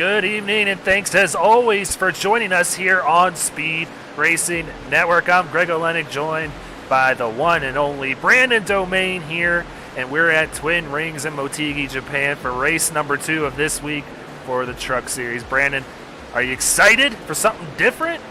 Good evening, and thanks as always for joining us here on Speed Racing Network. I'm Greg Olenek, joined by the one and only Brandon Domain here, and we're at Twin Rings in Motegi, Japan for race number 2 of this week for the Truck Series. Brandon, are you excited for something different?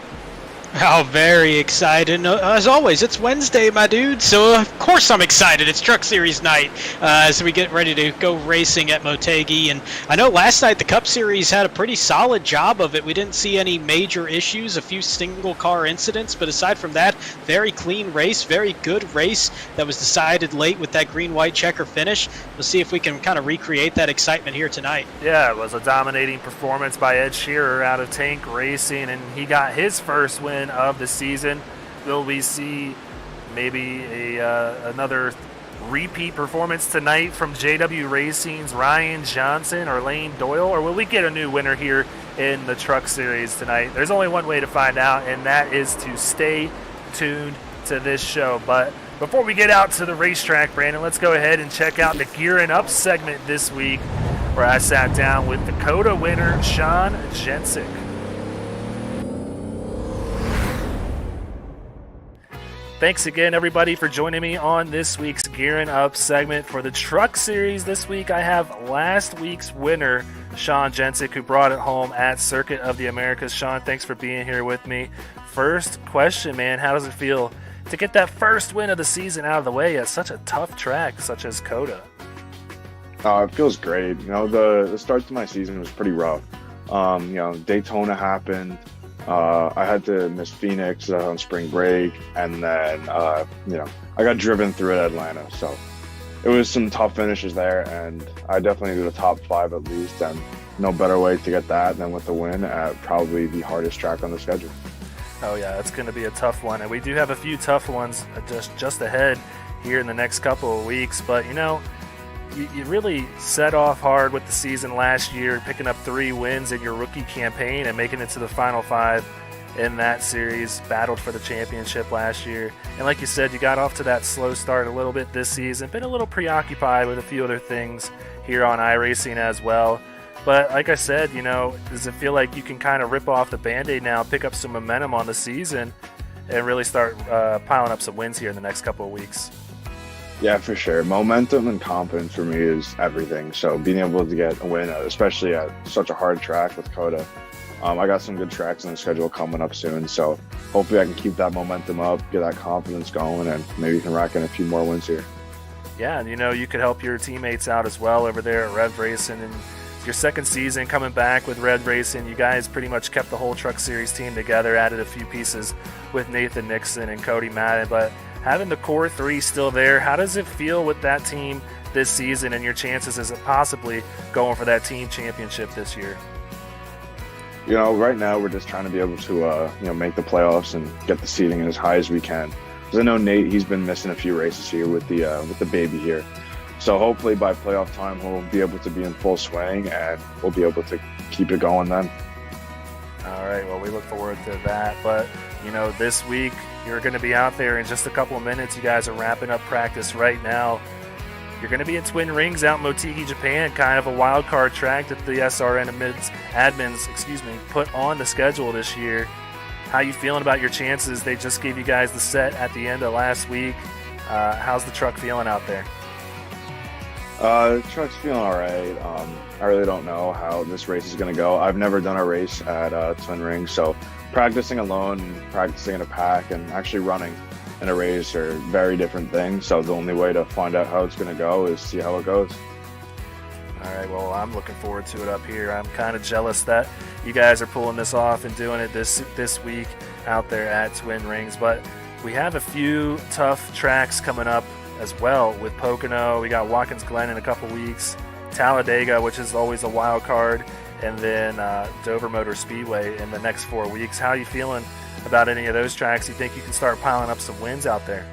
Oh, very excited. As always, it's Wednesday, my dude, so of course I'm excited. It's Truck Series night as we get ready to go racing at Motegi. And I know last night the Cup Series had a pretty solid job of it. We didn't see any major issues, a few single-car incidents, but aside from that, very clean race, very good race that was decided late with that green-white checker finish. We'll see if we can kind of recreate that excitement here tonight. Yeah, it was a dominating performance by Ed Shearer out of Tank Racing, and he got his first win of the season. Will we see maybe another repeat performance tonight from JW Racing's Ryan Johnson or Lane Doyle, or will we get a new winner here in the Truck Series tonight? There's only one way to find out, and that is to stay tuned to this show. But before we get out to the racetrack, Brandon, let's go ahead and check out the Gearing Up segment this week, where I sat down with Dakota winner Sean Jensen. Thanks again, everybody, for joining me on this week's Gearing Up segment for the Truck Series. This week I have last week's winner, Sean Jensen, who brought it home at Circuit of the Americas. Sean, thanks for being here with me. First question, man, how does it feel to get that first win of the season out of the way at such a tough track such as COTA? It feels great. The start to my season was pretty rough. Daytona happened. I had to miss Phoenix on spring break, and then, I got driven through at Atlanta. So it was some tough finishes there, and I definitely did a top 5 at least, and no better way to get that than with the win at probably the hardest track on the schedule. Oh, yeah, it's going to be a tough one, and we do have a few tough ones just ahead here in the next couple of weeks, but, you really set off hard with the season last year, picking up 3 wins in your rookie campaign and making it to the Final 5 in that series, battled for the championship last year. And like you said, you got off to that slow start a little bit this season, been a little preoccupied with a few other things here on iRacing as well. But like I said, does it feel like you can kind of rip off the Band-Aid now, pick up some momentum on the season, and really start piling up some wins here in the next couple of weeks? Yeah, for sure. Momentum and confidence for me is everything. So being able to get a win, especially at such a hard track with COTA, I got some good tracks on the schedule coming up soon. So hopefully I can keep that momentum up, get that confidence going, and maybe you can rack in a few more wins here. Yeah, and you could help your teammates out as well over there at Rev Racing. And your second season coming back with Rev Racing, you guys pretty much kept the whole Truck Series team together, added a few pieces with Nathan Nixon and Cody Madden, but having the core 3 still there, how does it feel with that team this season and your chances as possibly going for that team championship this year? Right now we're just trying to be able to, make the playoffs and get the seeding as high as we can. Because I know Nate, he's been missing a few races here with the baby here. So hopefully by playoff time we'll be able to be in full swing and we'll be able to keep it going then. All right, well, we look forward to that. But, this week you're going to be out there in just a couple of minutes. You guys are wrapping up practice right now. You're going to be at Twin Rings out in Motegi, Japan, kind of a wild card track that the SRN admins put on the schedule this year. How you feeling about your chances? They just gave you guys the set at the end of last week. How's the truck feeling out there? The truck's feeling all right. I really don't know how this race is going to go. I've never done a race at Twin Rings, so practicing alone, practicing in a pack, and actually running in a race are very different things. So the only way to find out how it's going to go is see how it goes. All right, well, I'm looking forward to it up here. I'm kind of jealous that you guys are pulling this off and doing it this week out there at Twin Rings. But we have a few tough tracks coming up as well with Pocono. We got Watkins Glen in a couple weeks, Talladega, which is always a wild card, and then Dover Motor Speedway in the next 4 weeks. How are you feeling about any of those tracks? You think you can start piling up some wins out there?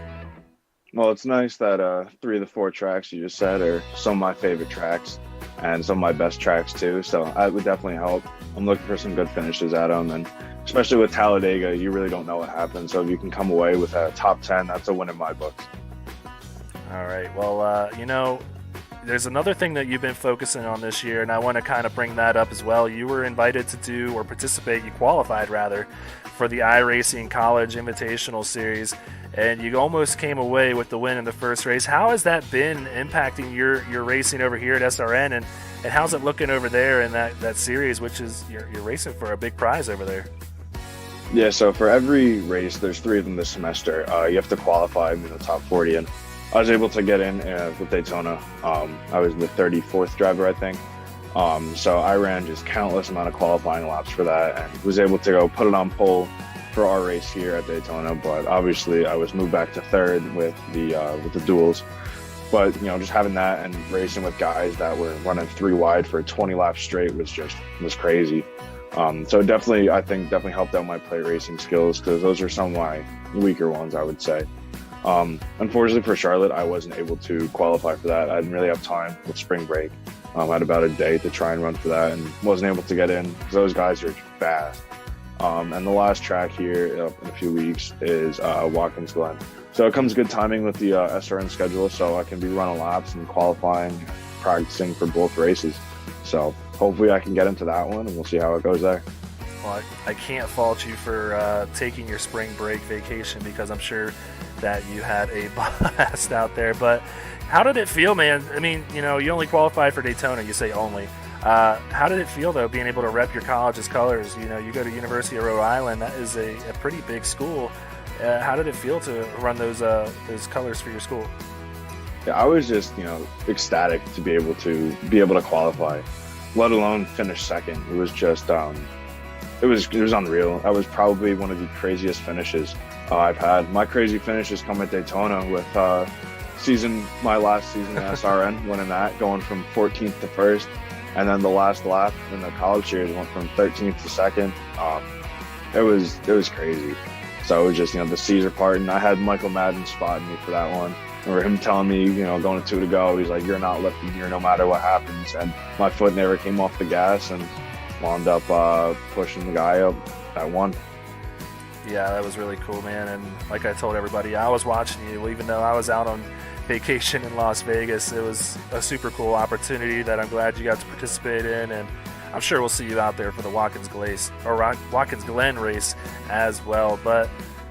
Well, it's nice that 3 of the 4 tracks you just said are some of my favorite tracks and some of my best tracks too, so that would definitely help. I'm looking for some good finishes at them, and especially with Talladega, you really don't know what happens, so if you can come away with a top 10, that's a win in my books. All right, well, there's another thing that you've been focusing on this year, and I want to kind of bring that up as well. You were invited to do, or participate, you qualified rather, for the iRacing College Invitational Series, and you almost came away with the win in the first race. How has that been impacting your racing over here at SRN, and how's it looking over there in that series, which is you're racing for a big prize over there? Yeah, so for every race, there's 3 of them this semester. You have to qualify in the top 40, and I was able to get in with Daytona. I was the 34th driver, I think. So I ran just countless amount of qualifying laps for that, and was able to go put it on pole for our race here at Daytona. But obviously, I was moved back to 3rd with the duels. But just having that and racing with guys that were running 3 wide for 20 laps straight was crazy. So I think definitely helped out my plate racing skills, because those are some of my weaker ones, I would say. Unfortunately for Charlotte, I wasn't able to qualify for that. I didn't really have time with spring break. I had about a day to try and run for that, and wasn't able to get in because those guys are fast. And the last track here in a few weeks is Watkins Glen. So it comes good timing with the SRN schedule, so I can be running laps and qualifying, practicing for both races. So hopefully I can get into that one, and we'll see how it goes there. Well, I can't fault you for taking your spring break vacation, because I'm sure that you had a blast out there. But how did it feel, man? I mean, you only qualified for Daytona. You say only. How did it feel, though, being able to rep your college's colors? You go to University of Rhode Island. That is a pretty big school. How did it feel to run those colors for your school? Yeah, I was just ecstatic to be able to qualify, let alone finish second. It was just it was unreal. That was probably one of the craziest finishes I've had. My crazy finishes come at Daytona with my last season at SRN, winning that, going from 14th to 1st, and then the last lap in the college series went from 13th to 2nd. It was crazy. So it was just the Caesar part, and I had Michael Madden spotting me for that one. Or him telling me, going to 2 to go, he's like, "You're not lifting here no matter what happens." And my foot never came off the gas, and wound up pushing the guy up that won. Yeah, that was really cool, man. And like I told everybody, I was watching you, even though I was out on vacation in Las Vegas. It was a super cool opportunity that I'm glad you got to participate in, and I'm sure we'll see you out there for the Watkins Glen race as well. But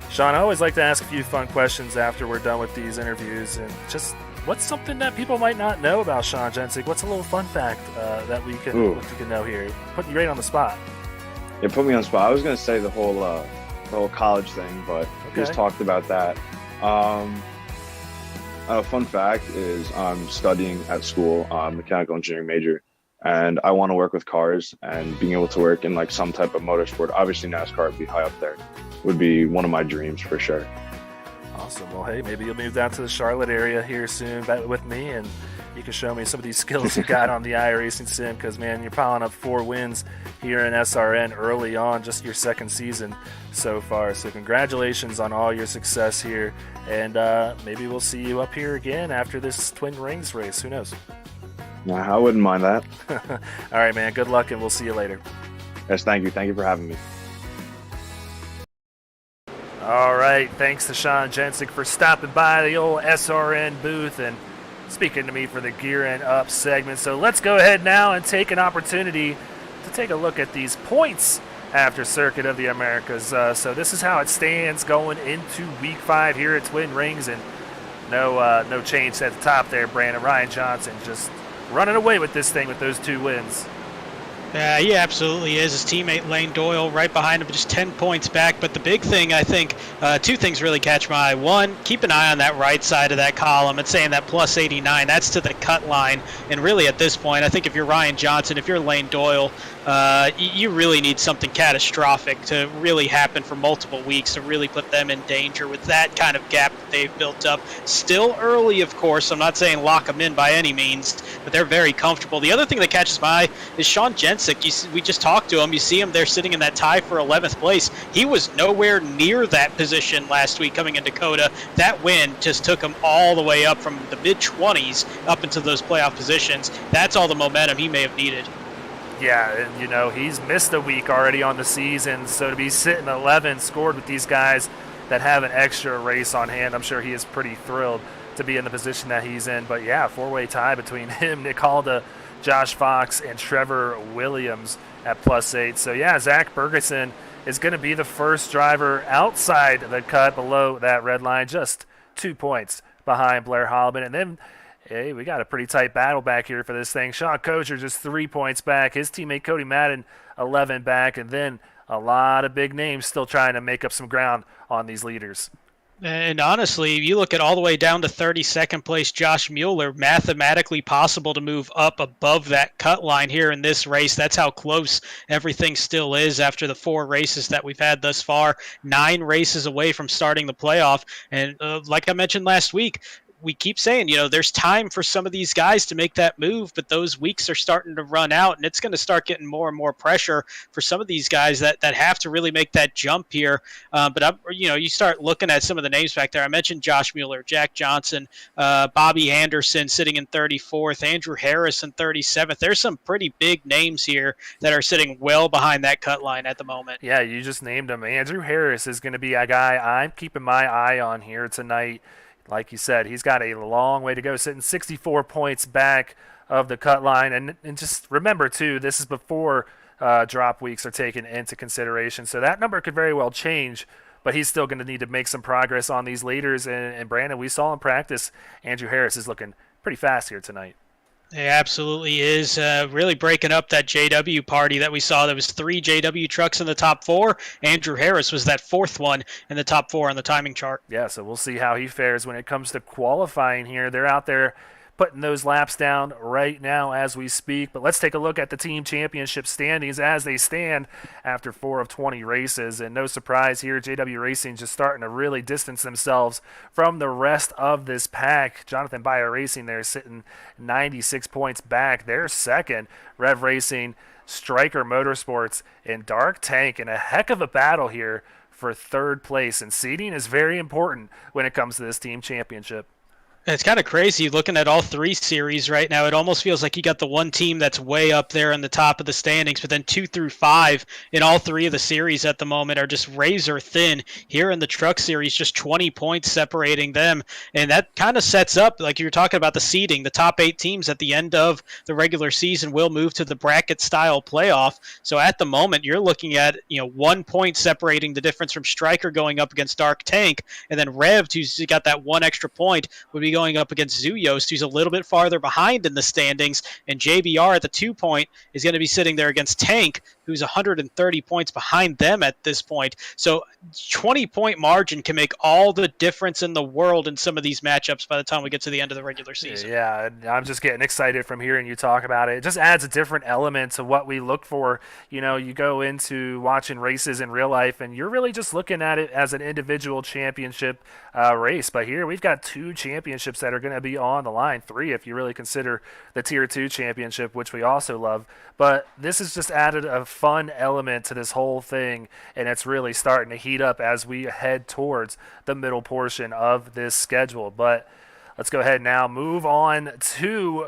Sean, I always like to ask a few fun questions after we're done with these interviews, and just what's something that people might not know about Sean Jensen? What's a little fun fact that we can know here? Putting you right on the spot. Yeah, put me on the spot. I was going to say the whole college thing, but we just talked about that. A fun fact is I'm studying at school, mechanical engineering major, and I want to work with cars, and being able to work in some type of motorsport. Obviously NASCAR would be high up there. Would be one of my dreams for sure. Awesome. Well, hey, maybe you'll move down to the Charlotte area here soon with me, and you can show me some of these skills you got on the iRacing sim, because, man, you're piling up 4 wins here in SRN early on, just your 2nd season so far. So congratulations on all your success here, and maybe we'll see you up here again after this Twin Rings race. Who knows? I wouldn't mind that. All right, man. Good luck, and we'll see you later. Yes, thank you. Thank you for having me. All right, thanks to Sean Jensen for stopping by the old SRN booth and speaking to me for the Gearing Up segment. So let's go ahead now and take an opportunity to take a look at these points after Circuit of the Americas. So this is how it stands going into Week 5 here at Twin Rings, and no change at the top there. Ryan Johnson just running away with this thing with those 2 wins. Yeah, he absolutely is. His teammate Lane Doyle right behind him, just 10 points back. But the big thing, I think, 2 things really catch my eye. One, keep an eye on that right side of that column. It's saying that plus 89. That's to the cut line. And really at this point, I think if you're Ryan Johnson, if you're Lane Doyle, you really need something catastrophic to really happen for multiple weeks to really put them in danger with that kind of gap that they've built up. Still early, of course. I'm not saying lock them in by any means, but they're very comfortable. The other thing that catches my eye is Sean Jensen. We just talked to him. You see him there sitting in that tie for 11th place. He was nowhere near that position last week coming into Dakota. That win just took him all the way up from the mid-20s up into those playoff positions. That's all the momentum he may have needed. Yeah, and he's missed a week already on the season, so to be sitting 11th, scored with these guys that have an extra race on hand, I'm sure he is pretty thrilled to be in the position that he's in. But yeah, four-way tie between him, Nick Halda, Josh Fox, and Trevor Williams at +8. So yeah, Zach Bergeson is going to be the first driver outside the cut below that red line, just 2 points behind Blair Holloman. And then, hey, we got a pretty tight battle back here for this thing. Sean Kocher just 3 points back. His teammate Cody Madden 11 back. And then a lot of big names still trying to make up some ground on these leaders. And honestly, you look at all the way down to 32nd place Josh Mueller, mathematically possible to move up above that cut line here in this race. That's how close everything still is after the 4 races that we've had thus far. 9 races away from starting the playoff. And like I mentioned last week, we keep saying, there's time for some of these guys to make that move, but those weeks are starting to run out, and it's going to start getting more and more pressure for some of these guys that have to really make that jump here. But you start looking at some of the names back there. I mentioned Josh Mueller, Jack Johnson, Bobby Anderson sitting in 34th, Andrew Harris in 37th. There's some pretty big names here that are sitting well behind that cut line at the moment. Yeah, you just named him. Andrew Harris is going to be a guy I'm keeping my eye on here tonight. Like you said, he's got a long way to go, sitting 64 points back of the cut line. And just remember, too, this is before drop weeks are taken into consideration. So that number could very well change, but he's still going to need to make some progress on these leaders. And Brandon, we saw in practice, Andrew Harris is looking pretty fast here tonight. He absolutely is. Really breaking up that JW party that we saw. There was 3 JW trucks in the top 4. Andrew Harris was that 4th one in the top 4 on the timing chart. Yeah, so we'll see how he fares when it comes to qualifying here. They're out there putting those laps down right now as we speak. But let's take a look at the team championship standings as they stand after 4 of 20 races. And no surprise here, JW Racing just starting to really distance themselves from the rest of this pack. Jonathan Bayer Racing there sitting 96 points back. They're second. Rev Racing, Stryker Motorsports, and Dark Tank in a heck of a battle here for 3rd place. And seeding is very important when it comes to this team championship. It's kind of crazy looking at all 3 series right now. It almost feels like you got the one team that's way up there in the top of the standings, but then 2 through 5 in all 3 of the series at the moment are just razor thin. Here in the truck series, just 20 points separating them. And that kind of sets up, like you were talking about the seeding, the top 8 teams at the end of the regular season will move to the bracket style playoff. So at the moment, you're looking at 1 point separating the difference from Stryker going up against Dark Tank, and then Rev, who's got that 1 extra point, would be going up against Zuyost, who's a little bit farther behind in the standings, and JBR at the 2 point is going to be sitting there against Tank, who's 130 points behind them at this point. So 20-point margin can make all the difference in the world in some of these matchups by the time we get to the end of the regular season. Yeah, I'm just getting excited from hearing you talk about it. It just adds a different element to what we look for. You go into watching races in real life, and you're really just looking at it as an individual championship race. But here we've got 2 championships that are going to be on the line, 3 if you really consider the Tier 2 championship, which we also love. But this has just added a fun element to this whole thing, and it's really starting to heat up as we head towards the middle portion of this schedule. But let's go ahead now, move on to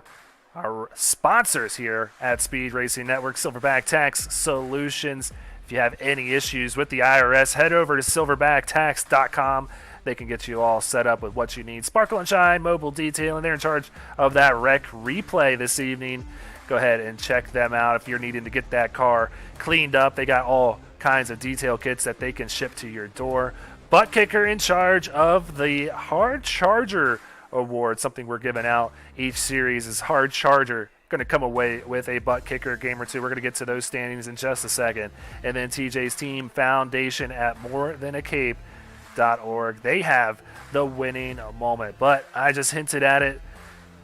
our sponsors here at Speed Racing Network, Silverback Tax Solutions. If you have any issues with the IRS, head over to silverbacktax.com. They can get you all set up with what you need. Sparkle and Shine Mobile Detailing, they're in charge of that wreck replay this evening. Go ahead and check them out if you're needing to get that car cleaned up. They got all kinds of detail kits that they can ship to your door. Butt Kicker in charge of the Hard Charger Award, something we're giving out each series is Hard Charger. Going to come away with a butt kicker game or two. We're going to get to those standings in just a second. And then TJ's Team Foundation at morethanAcape.org. They have the winning moment. But I just hinted at it.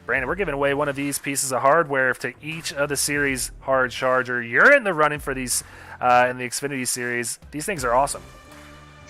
Brandon, we're giving away one of these pieces of hardware to each of the series Hard Charger. You're in the running for these in the Xfinity series. These things are awesome.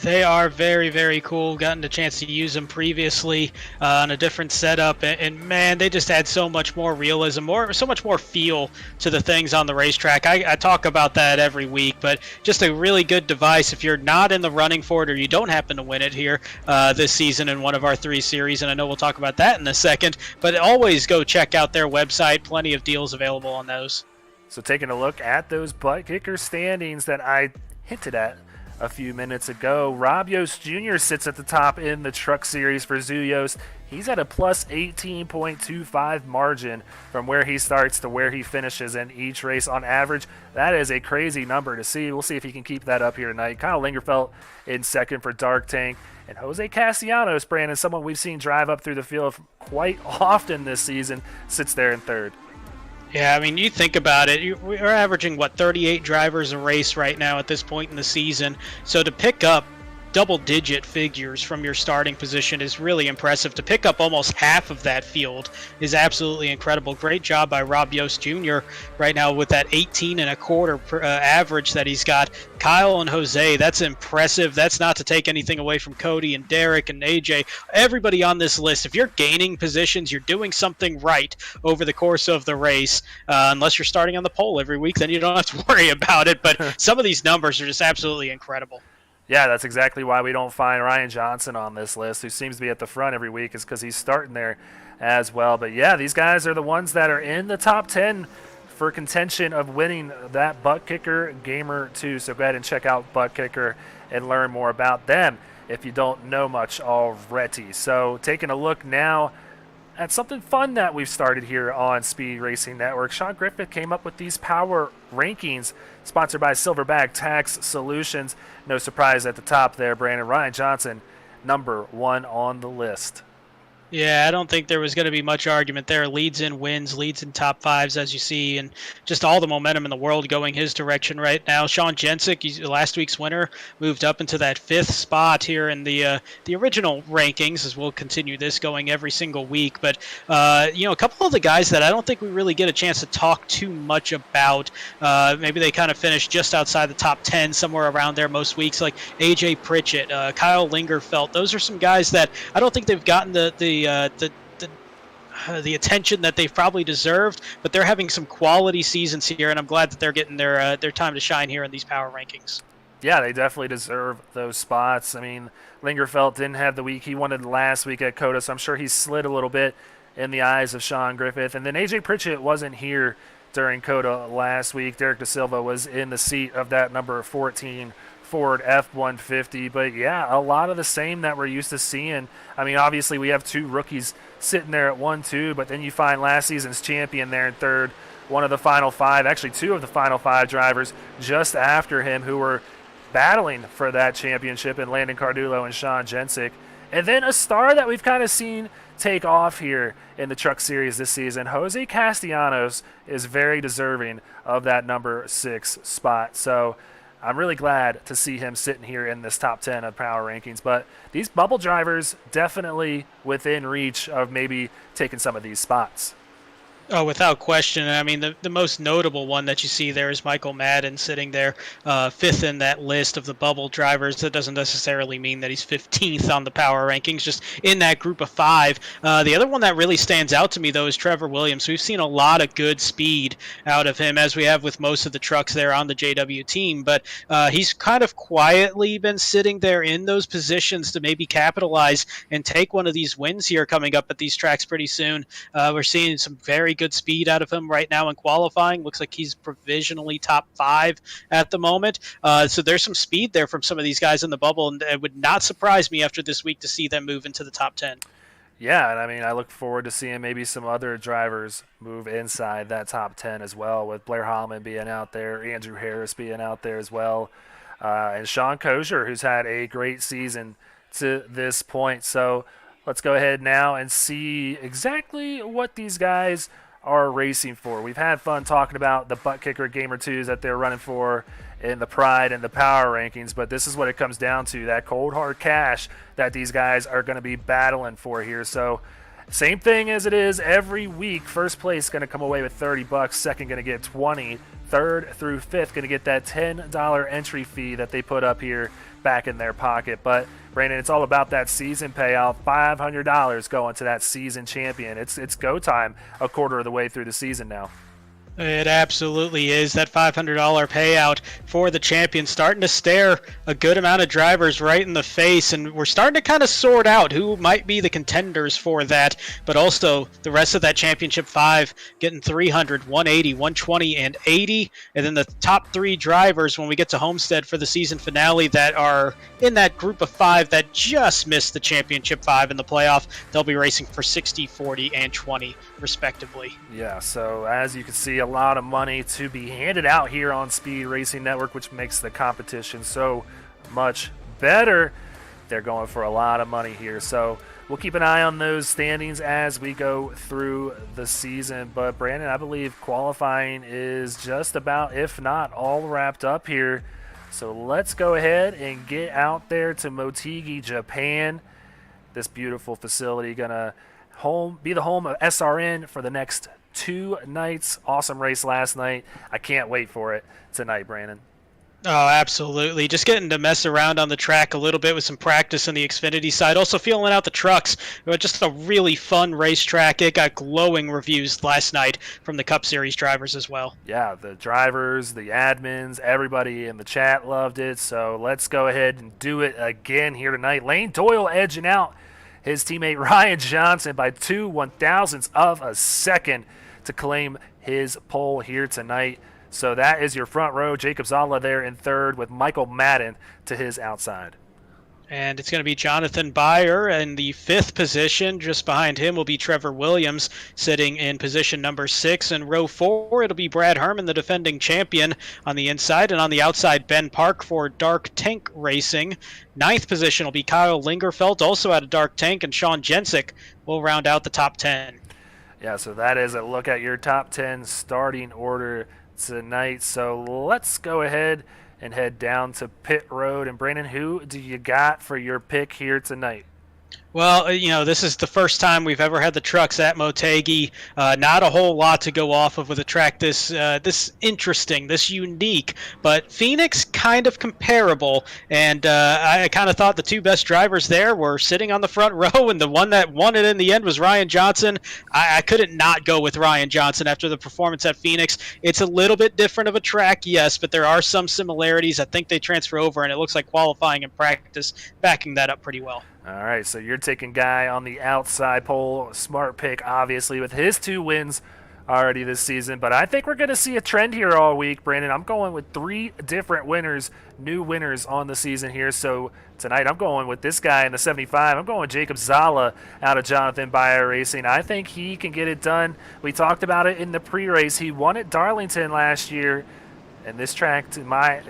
They are very, very cool. Gotten the chance to use them previously on a different setup, and man, they just add so much more realism, so much more feel to the things on the racetrack. I talk about that every week, but just a really good device if you're not in the running for it or you don't happen to win it here this season in one of our 3 series, and I know we'll talk about that in a second, but always go check out their website. Plenty of deals available on those. So taking a look at those butt kicker standings that I hinted at a few minutes ago, Rob Yost Jr. sits at the top in the truck series for Zoo Yost. He's at a plus 18.25 margin from where he starts to where he finishes in each race on average. That is a crazy number to see. We'll see if he can keep that up here tonight. Kyle Lingerfelt in second for Dark Tank. And Jose Castellanos, Brandon, someone we've seen drive up through the field quite often this season, sits there in third. Yeah, I mean, you think about it, we're averaging, 38 drivers a race right now at this point in the season. So to pick up double-digit figures from your starting position is really impressive. To pick up almost half of that field is absolutely incredible. Great job by Rob Yost Jr. right now with that 18 and a quarter average that he's got. Kyle and Jose, that's impressive. That's not to take anything away from Cody and Derek and AJ. Everybody on this list, if you're gaining positions, you're doing something right over the course of the race. Unless you're starting on the pole every week, then you don't have to worry about it. But some of these numbers are just absolutely incredible. Yeah, that's exactly why we don't find Ryan Johnson on this list, who seems to be at the front every week, is because he's starting there as well. But yeah, these guys are the ones that are in the top 10 for contention of winning that Butt Kicker Gamer 2. So go ahead and check out Butt Kicker and learn more about them if you don't know much already. So taking a look now at something fun that we've started here on Speed Racing Network. Sean Griffith came up with these power rankings sponsored by Silverback Tax Solutions. No surprise at the top there, Brandon. Ryan Johnson, number 1 on the list. Yeah, I don't think there was going to be much argument there. Leads in wins, leads in top fives, as you see, and just all the momentum in the world going his direction right now. Sean Jensen, last week's winner, moved up into that 5th spot here in the original rankings, as we'll continue this going every single week. But, a couple of the guys that I don't think we really get a chance to talk too much about, maybe they kind of finish just outside the top 10, somewhere around there most weeks, like AJ Pritchett, Kyle Lingerfelt. Those are some guys that I don't think they've gotten the attention that they've probably deserved, but they're having some quality seasons here, and I'm glad that they're getting their time to shine here in these power rankings. Yeah, they definitely deserve those spots. I mean, Lingerfelt didn't have the week he wanted last week at COTA, so I'm sure he slid a little bit in the eyes of Sean Griffith. And then AJ Pritchett wasn't here during COTA last week. Derek Da Silva was in the seat of that number 14 Ford F-150. But yeah, a lot of the same that we're used to seeing. I mean, obviously we have 2 rookies sitting there at 1-2, but then you find last season's champion there in third, one of the final 5, actually 2 of the final 5 drivers just after him who were battling for that championship in Landon Cardulo and Sean Jensen. And then a star that we've kind of seen take off here in the Truck Series this season, Jose Castellanos, is very deserving of that number 6 spot. So I'm really glad to see him sitting here in this top 10 of power rankings. But these bubble drivers definitely within reach of maybe taking some of these spots. Oh, without question. I mean, the most notable one that you see there is Michael Madden sitting there 5th in that list of the bubble drivers. That doesn't necessarily mean that he's 15th on the power rankings, just in that group of 5. The other one that really stands out to me, though, is Trevor Williams. We've seen a lot of good speed out of him, as we have with most of the trucks there on the JW team. But he's kind of quietly been sitting there in those positions to maybe capitalize and take one of these wins here coming up at these tracks pretty soon. We're seeing some very good speed out of him right now in qualifying. Looks like he's provisionally top 5 at the moment. So there's some speed there from some of these guys in the bubble, and it would not surprise me after this week to see them move into the top 10. Yeah, and I mean, I look forward to seeing maybe some other drivers move inside that top 10 as well, with Blair Holloman being out there, Andrew Harris being out there as well, and Sean Kosher, who's had a great season to this point. So let's go ahead now and see exactly what these guys are racing for. We've had fun talking about the Butt Kicker Gamer 2s that they're running for in the Pride and the Power rankings, but this is what it comes down to, that cold hard cash that these guys are going to be battling for here. So same thing as it is every week. First place going to come away with $30, second going to get 20, third through fifth going to get that $10 entry fee that they put up here back in their pocket. But Brandon, it's all about that season payout, $500 going to that season champion. It's go time a quarter of the way through the season now. It absolutely is. That $500 payout for the champion starting to stare a good amount of drivers right in the face, and we're starting to kind of sort out who might be the contenders for that, but also the rest of that championship 5 getting 300, 180, 120, and 80, and then the top 3 drivers when we get to Homestead for the season finale that are in that group of 5 that just missed the championship 5 in the playoff. They'll be racing for 60, 40, and 20 respectively. Yeah, so as you can see, a lot of money to be handed out here on Speed Racing Network, which makes the competition so much better. They're going for a lot of money here, so we'll keep an eye on those standings as we go through the season. But Brandon, I believe qualifying is just about, if not all, wrapped up here. So let's go ahead and get out there to Motegi, Japan. This beautiful facility gonna be the home of SRN for the next 2 nights. Awesome race last night. I can't wait for it tonight, Brandon. Oh, absolutely. Just getting to mess around on the track a little bit with some practice on the Xfinity side. Also feeling out the trucks. Just a really fun racetrack. It got glowing reviews last night from the Cup Series drivers as well. Yeah, the drivers, the admins, everybody in the chat loved it. So let's go ahead and do it again here tonight. Lane Doyle edging out his teammate Ryan Johnson by 2/1000ths of a second to claim his pole here tonight. So that is your front row. Jacob Zala there in third with Michael Madden to his outside. And it's going to be Jonathan Byer in the 5th position. Just behind him will be Trevor Williams sitting in position number 6. In row 4, it'll be Brad Herman, the defending champion, on the inside. And on the outside, Ben Park for Dark Tank Racing. 9th position will be Kyle Lingerfelt, also out of Dark Tank. And Sean Jensen will round out the top 10. Yeah, so that is a look at your top 10 starting order tonight. So let's go ahead and head down to pit road. And Brandon, who do you got for your pick here tonight? Well, this is the first time we've ever had the trucks at Motegi. Not a whole lot to go off of with a track this interesting, this unique, but Phoenix kind of comparable. And I kind of thought the 2 best drivers there were sitting on the front row, and the one that won it in the end was Ryan Johnson. I couldn't not go with Ryan Johnson after the performance at Phoenix. It's a little bit different of a track, yes, but there are some similarities. I think they transfer over, and it looks like qualifying and practice backing that up pretty well. All right, so you're taking Guy on the outside pole. Smart pick, obviously, with his 2 wins already this season. But I think we're going to see a trend here all week, Brandon. I'm going with 3 different winners, new winners on the season here. So tonight I'm going with this guy in the 75. I'm going with Jacob Zala out of Jonathan Byer Racing. I think he can get it done. We talked about it in the pre-race. He won at Darlington last year. And this track, in my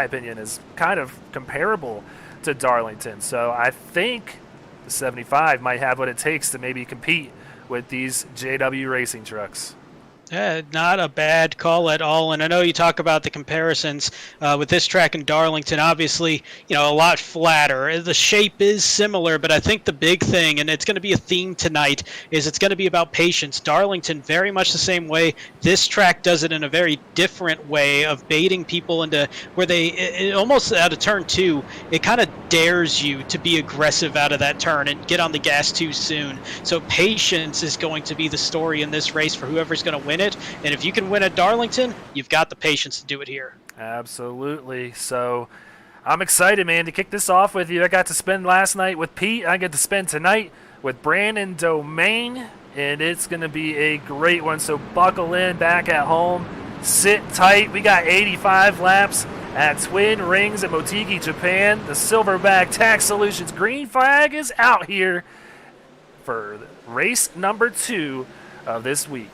opinion, is kind of comparable to Darlington. So I think the 75 might have what it takes to maybe compete with these JW racing trucks. Not a bad call at all. And I know you talk about the comparisons with this track in Darlington. Obviously, a lot flatter. The shape is similar, but I think the big thing, and it's going to be a theme tonight, is it's going to be about patience. Darlington, very much the same way. This track does it in a very different way of baiting people into where it almost out of turn 2, it kind of dares you to be aggressive out of that turn and get on the gas too soon. So patience is going to be the story in this race for whoever's going to win it, and if you can win at Darlington, you've got the patience to do it here. Absolutely. So I'm excited, man, to kick this off with you. I got to spend last night with Pete. I get to spend tonight with Brandon Domain, and it's going to be a great one. So buckle in back at home. Sit tight. We got 85 laps at Twin Rings at Motegi, Japan. The Silverback Tax Solutions green flag is out here for race number 2 of this week.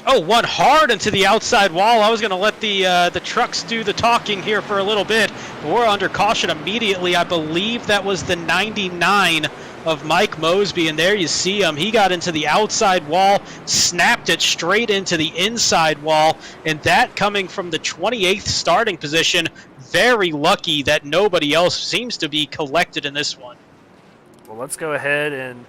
Oh, one hard into the outside wall. I was going to let the trucks do the talking here for a little bit. We're under caution immediately. I believe that was the 99 of Mike Mosby, and there you see him. He got into the outside wall, snapped it straight into the inside wall, and that coming from the 28th starting position. Very lucky that nobody else seems to be collected in this one. Well, let's go ahead and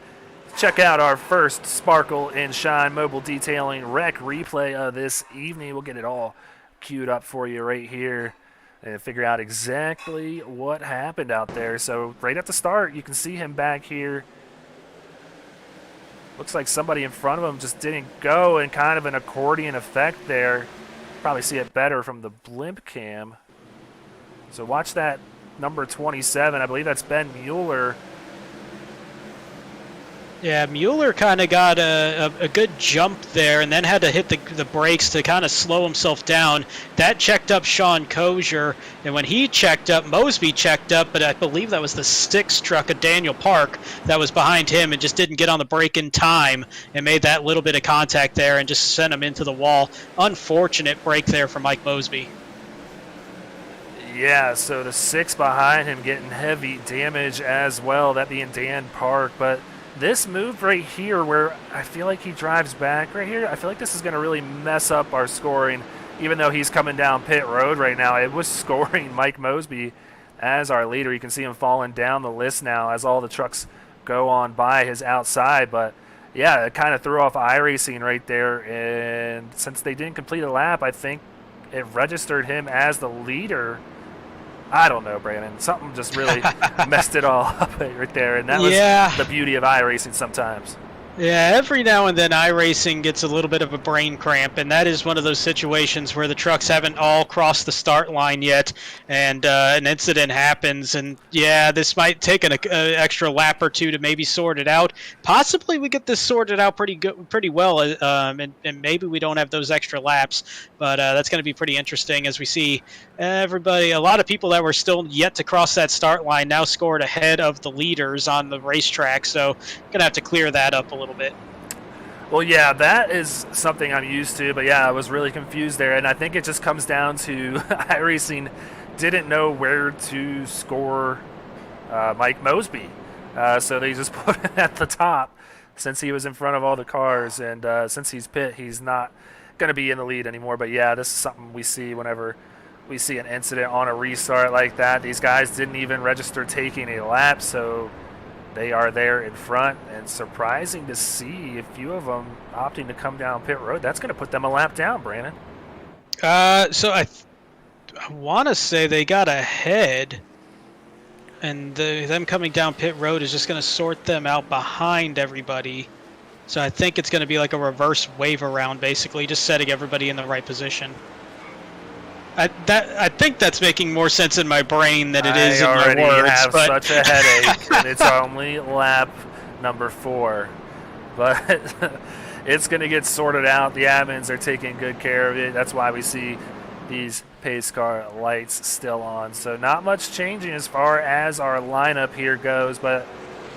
check out our first Sparkle and Shine mobile detailing wreck replay of this evening. We'll get it all queued up for you right here and figure out exactly what happened out there. So right at the start, you can see him back here Looks like somebody in front of him just didn't go, and kind of an accordion effect there. Probably see it better from the blimp cam. So watch that number 27. I believe that's Ben Mueller. Yeah, Mueller kind of got a good jump there and then had to hit the brakes to kind of slow himself down. That checked up Sean Kosher, and when he checked up, Mosby checked up, but I believe that was the six truck of Daniel Park that was behind him and just didn't get on the brake in time and made that little bit of contact there and just sent him into the wall. Unfortunate break there for Mike Mosby. Yeah, so the six behind him getting heavy damage as well, that being Dan Park, but this move right here where I feel like he drives back right here, I feel like this is going to really mess up our scoring. Even though he's coming down pit road right now, it was scoring Mike Mosby as our leader. You can see him falling down the list now as all the trucks go on by his outside. But, yeah, it kind of threw off iRacing right there. And since they didn't complete a lap, I think it registered him as the leader. I don't know, Brandon. Something just really messed it all up right there, and that was the beauty of iRacing sometimes. Yeah, every now and then iRacing gets a little bit of a brain cramp, and that is one of those situations where the trucks haven't all crossed the start line yet, and an incident happens, and yeah, this might take an extra lap or two to maybe sort it out. Possibly we get this sorted out pretty well, and maybe we don't have those extra laps, but that's going to be pretty interesting as we see everybody, a lot of people that were still yet to cross that start line now scored ahead of the leaders on the racetrack, so going to have to clear that up a little bit. Well, yeah, that is something I'm used to, but yeah, I was really confused there, and I think it just comes down to iRacing didn't know where to score Mike Mosby, so they just put it at the top since he was in front of all the cars, and since he's pit, he's not going to be in the lead anymore. But yeah, this is something we see whenever we see an incident on a restart like that. These guys didn't even register taking a lap, so they are there in front, and surprising to see a few of them opting to come down pit road. That's going to put them a lap down, Brandon. So I want to say they got ahead, and them coming down pit road is just going to sort them out behind everybody. So I think it's going to be like a reverse wave around, basically, just setting everybody in the right position. I think that's making more sense in my brain than it is in my words. I already have such a headache, and it's only lap number 4. But it's going to get sorted out. The admins are taking good care of it. That's why we see these pace car lights still on. So not much changing as far as our lineup here goes. But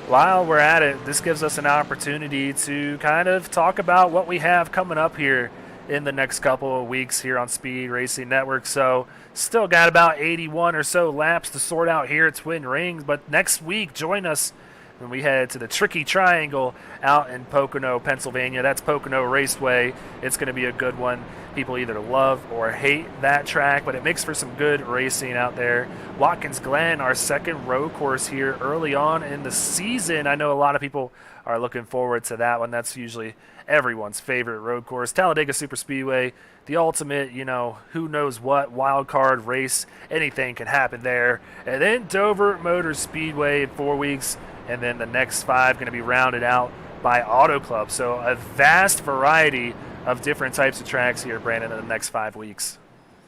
while we're at it, this gives us an opportunity to kind of talk about what we have coming up here in the next couple of weeks here on Speed Racing Network. So still got about 81 or so laps to sort out here at Twin Rings, but next week join us when we head to the Tricky Triangle out in Pocono, Pennsylvania. That's Pocono Raceway. It's going to be a good one. People either love or hate that track, but it makes for some good racing out there. Watkins Glen, our second road course here early on in the season. I know a lot of people are looking forward to that one. That's usually everyone's favorite road course. Talladega Superspeedway, the ultimate, who knows what, wild card race. Anything can happen there. And then Dover Motor Speedway in 4 weeks, and then the next 5 going to be rounded out by Auto Club. So a vast variety of different types of tracks here, Brandon, in the next 5 weeks.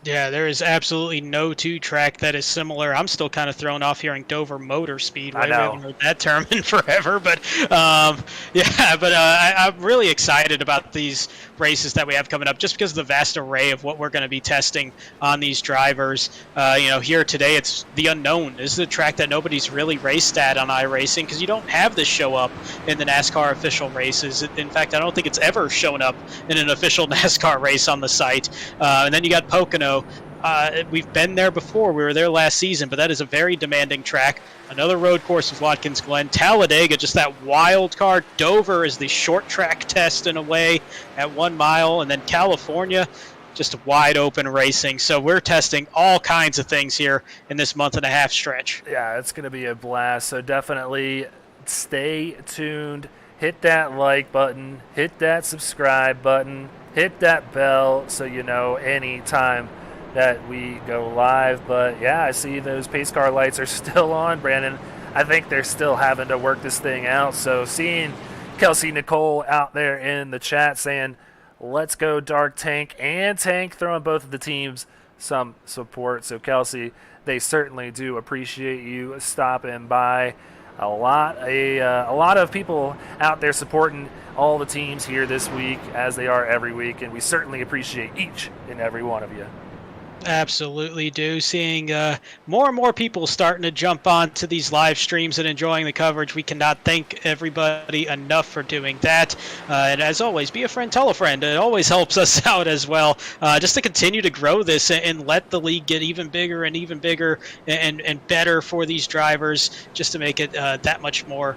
Yeah, there is absolutely no two-track that is similar. I'm still kind of thrown off hearing Dover Motor Speedway. I know. We haven't heard that term in forever, but I'm really excited about these races that we have coming up just because of the vast array of what we're going to be testing on these drivers. Here today it's the unknown. This is a track that nobody's really raced at on iRacing because you don't have this show up in the NASCAR official races. In fact, I don't think it's ever shown up in an official NASCAR race on the site. And then you got Pocono. We've been there before. We were there last season, but that is a very demanding track. Another road course with Watkins Glen. Talladega, just that wild card. Dover is the short track test in a way at 1 mile. And then California, just wide open racing. So we're testing all kinds of things here in this month and a half stretch. Yeah, it's going to be a blast. So definitely stay tuned. Hit that like button. Hit that subscribe button. Hit that bell so you know anytime that we go live. But yeah, I see those pace car lights are still on, Brandon. I think they're still having to work this thing out. So seeing Kelsey Nicole out there in the chat saying, let's go Dark Tank and Tank, throwing both of the teams some support. So Kelsey, they certainly do appreciate you stopping by. A lot of people out there supporting all the teams here this week, as they are every week, and we certainly appreciate each and every one of you. Absolutely do. Seeing more and more people starting to jump on to these live streams and enjoying the coverage. We cannot thank everybody enough for doing that. And as always, be a friend, tell a friend. It always helps us out as well, just to continue to grow this and let the league get even bigger and better for these drivers, just to make it that much more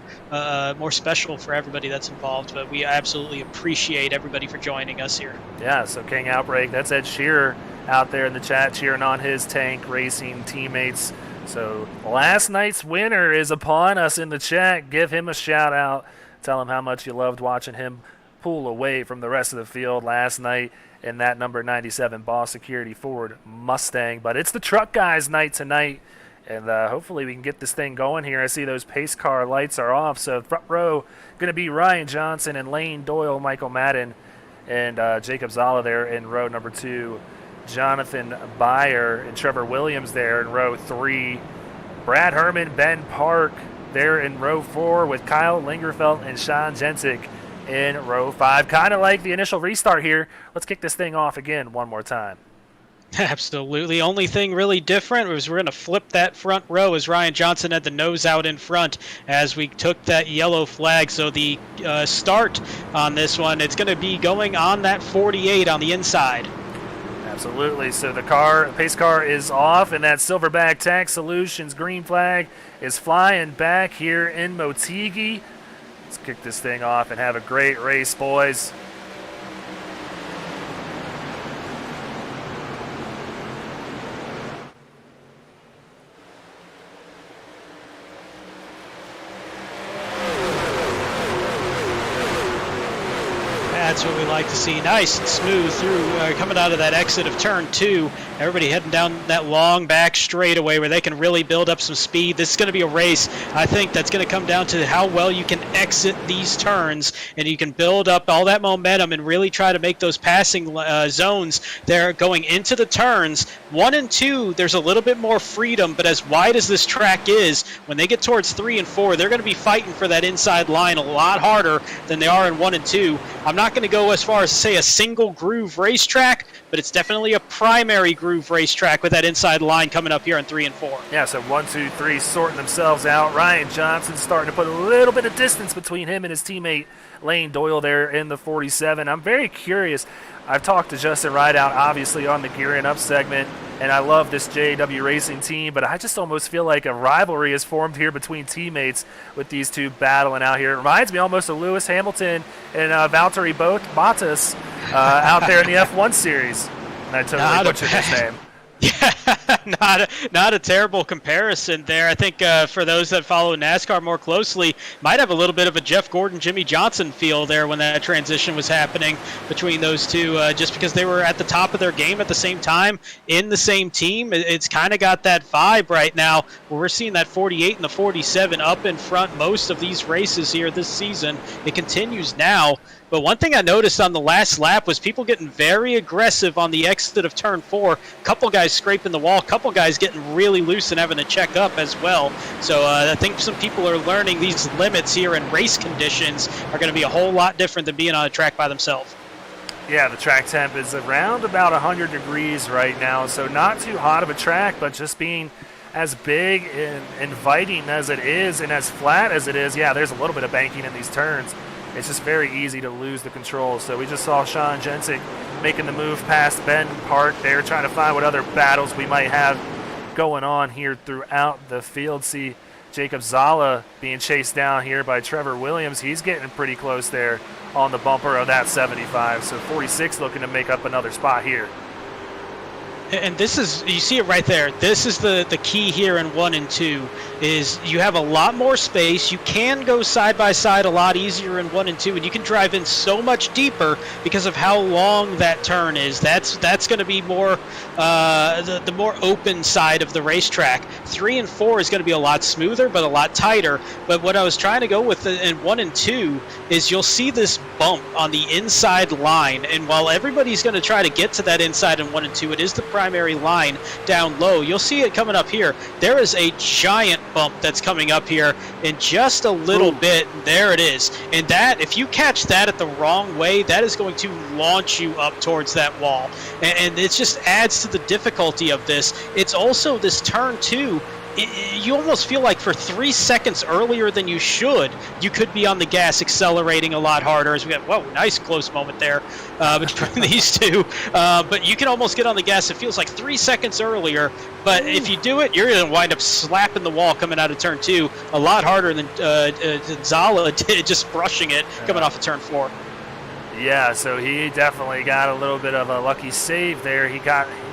special for everybody that's involved. But we absolutely appreciate everybody for joining us here. Yeah, so King Outbreak, that's Ed Shearer out there in the chat cheering on his Tank Racing teammates. So last night's winner is upon us in the chat. Give him a shout out. Tell him how much you loved watching him pull away from the rest of the field last night in that number 97 Boss Security Ford Mustang. But it's the truck guys night tonight, and hopefully we can get this thing going here. I see those pace car lights are off, so front row going to be Ryan Johnson and Lane Doyle, Michael Madden, and Jacob Zala there in row number 2. Jonathan Byer and Trevor Williams there in row 3. Brad Herman, Ben Park there in row 4 with Kyle Lingerfeld and Sean Jensen in row 5. Kind of like the initial restart here. Let's kick this thing off again one more time. Absolutely. Only thing really different was we're going to flip that front row as Ryan Johnson had the nose out in front as we took that yellow flag. So the start on this one, it's going to be going on that 48 on the inside. Absolutely. So the pace car is off, and that Silverback Tax Solutions green flag is flying back here in Motegi. Let's kick this thing off and have a great race, boys. That's what we like to see. Nice and smooth through coming out of that exit of turn 2. Everybody heading down that long back straightaway where they can really build up some speed. This is going to be a race, I think, that's going to come down to how well you can exit these turns, and you can build up all that momentum and really try to make those passing zones there going into the turns. 1 and 2, there's a little bit more freedom, but as wide as this track is, when they get towards 3 and 4, they're going to be fighting for that inside line a lot harder than they are in 1 and 2. I'm not going to go as far as to say a single groove racetrack, but it's definitely a primary groove racetrack with that inside line coming up here in 3 and 4. Yeah, so 1, 2, 3 sorting themselves out. Ryan Johnson starting to put a little bit of distance between him and his teammate Lane Doyle there in the 47. I'm very curious. I've talked to Justin Rideout, obviously, on the Gearing Up segment, and I love this JW Racing team, but I just almost feel like a rivalry is formed here between teammates with these two battling out here. It reminds me almost of Lewis Hamilton and Valtteri Bottas out there in the F1 series. And I totally butchered his name. Yeah, not a terrible comparison there. I think for those that follow NASCAR more closely, might have a little bit of a Jeff Gordon, Jimmy Johnson feel there when that transition was happening between those two, just because they were at the top of their game at the same time in the same team. It's kind of got that vibe right now where we're seeing that 48 and the 47 up in front most of these races here this season. It continues now. But one thing I noticed on the last lap was people getting very aggressive on the exit of turn 4. A couple guys scraping the wall, a couple guys getting really loose and having to check up as well. So I think some people are learning these limits here in race conditions are going to be a whole lot different than being on a track by themselves. Yeah, the track temp is around about 100 degrees right now, so not too hot of a track, but just being as big and inviting as it is and as flat as it is. Yeah, there's a little bit of banking in these turns. It's just very easy to lose the control. So we just saw Sean Jensen making the move past Ben Park there, trying to find what other battles we might have going on here throughout the field. See Jacob Zala being chased down here by Trevor Williams. He's getting pretty close there on the bumper of that 75. So 46 looking to make up another spot here. And this is, you see it right there. This is the key here in 1 and 2 is you have a lot more space. You can go side by side a lot easier in 1 and 2, and you can drive in so much deeper because of how long that turn is. That's going to be more the more open side of the racetrack. 3 and 4 is going to be a lot smoother, but a lot tighter. But what I was trying to go with in 1 and 2 is you'll see this bump on the inside line, and while everybody's going to try to get to that inside in 1 and 2, it is the primary line down low. You'll see it coming up here. There is a giant bump that's coming up here in just a little bit. There it is. And that, if you catch that at the wrong way, that is going to launch you up towards that wall. And it just adds to the difficulty of this. It's also this turn too. You almost feel like for 3 seconds earlier than you should, you could be on the gas accelerating a lot harder. As we got, whoa, nice close moment there between these two. But you can almost get on the gas. It feels like 3 seconds earlier. But if you do it, you're going to wind up slapping the wall coming out of turn 2 a lot harder than Zala did, just brushing it coming off of turn 4. Yeah, so he definitely got a little bit of a lucky save there. He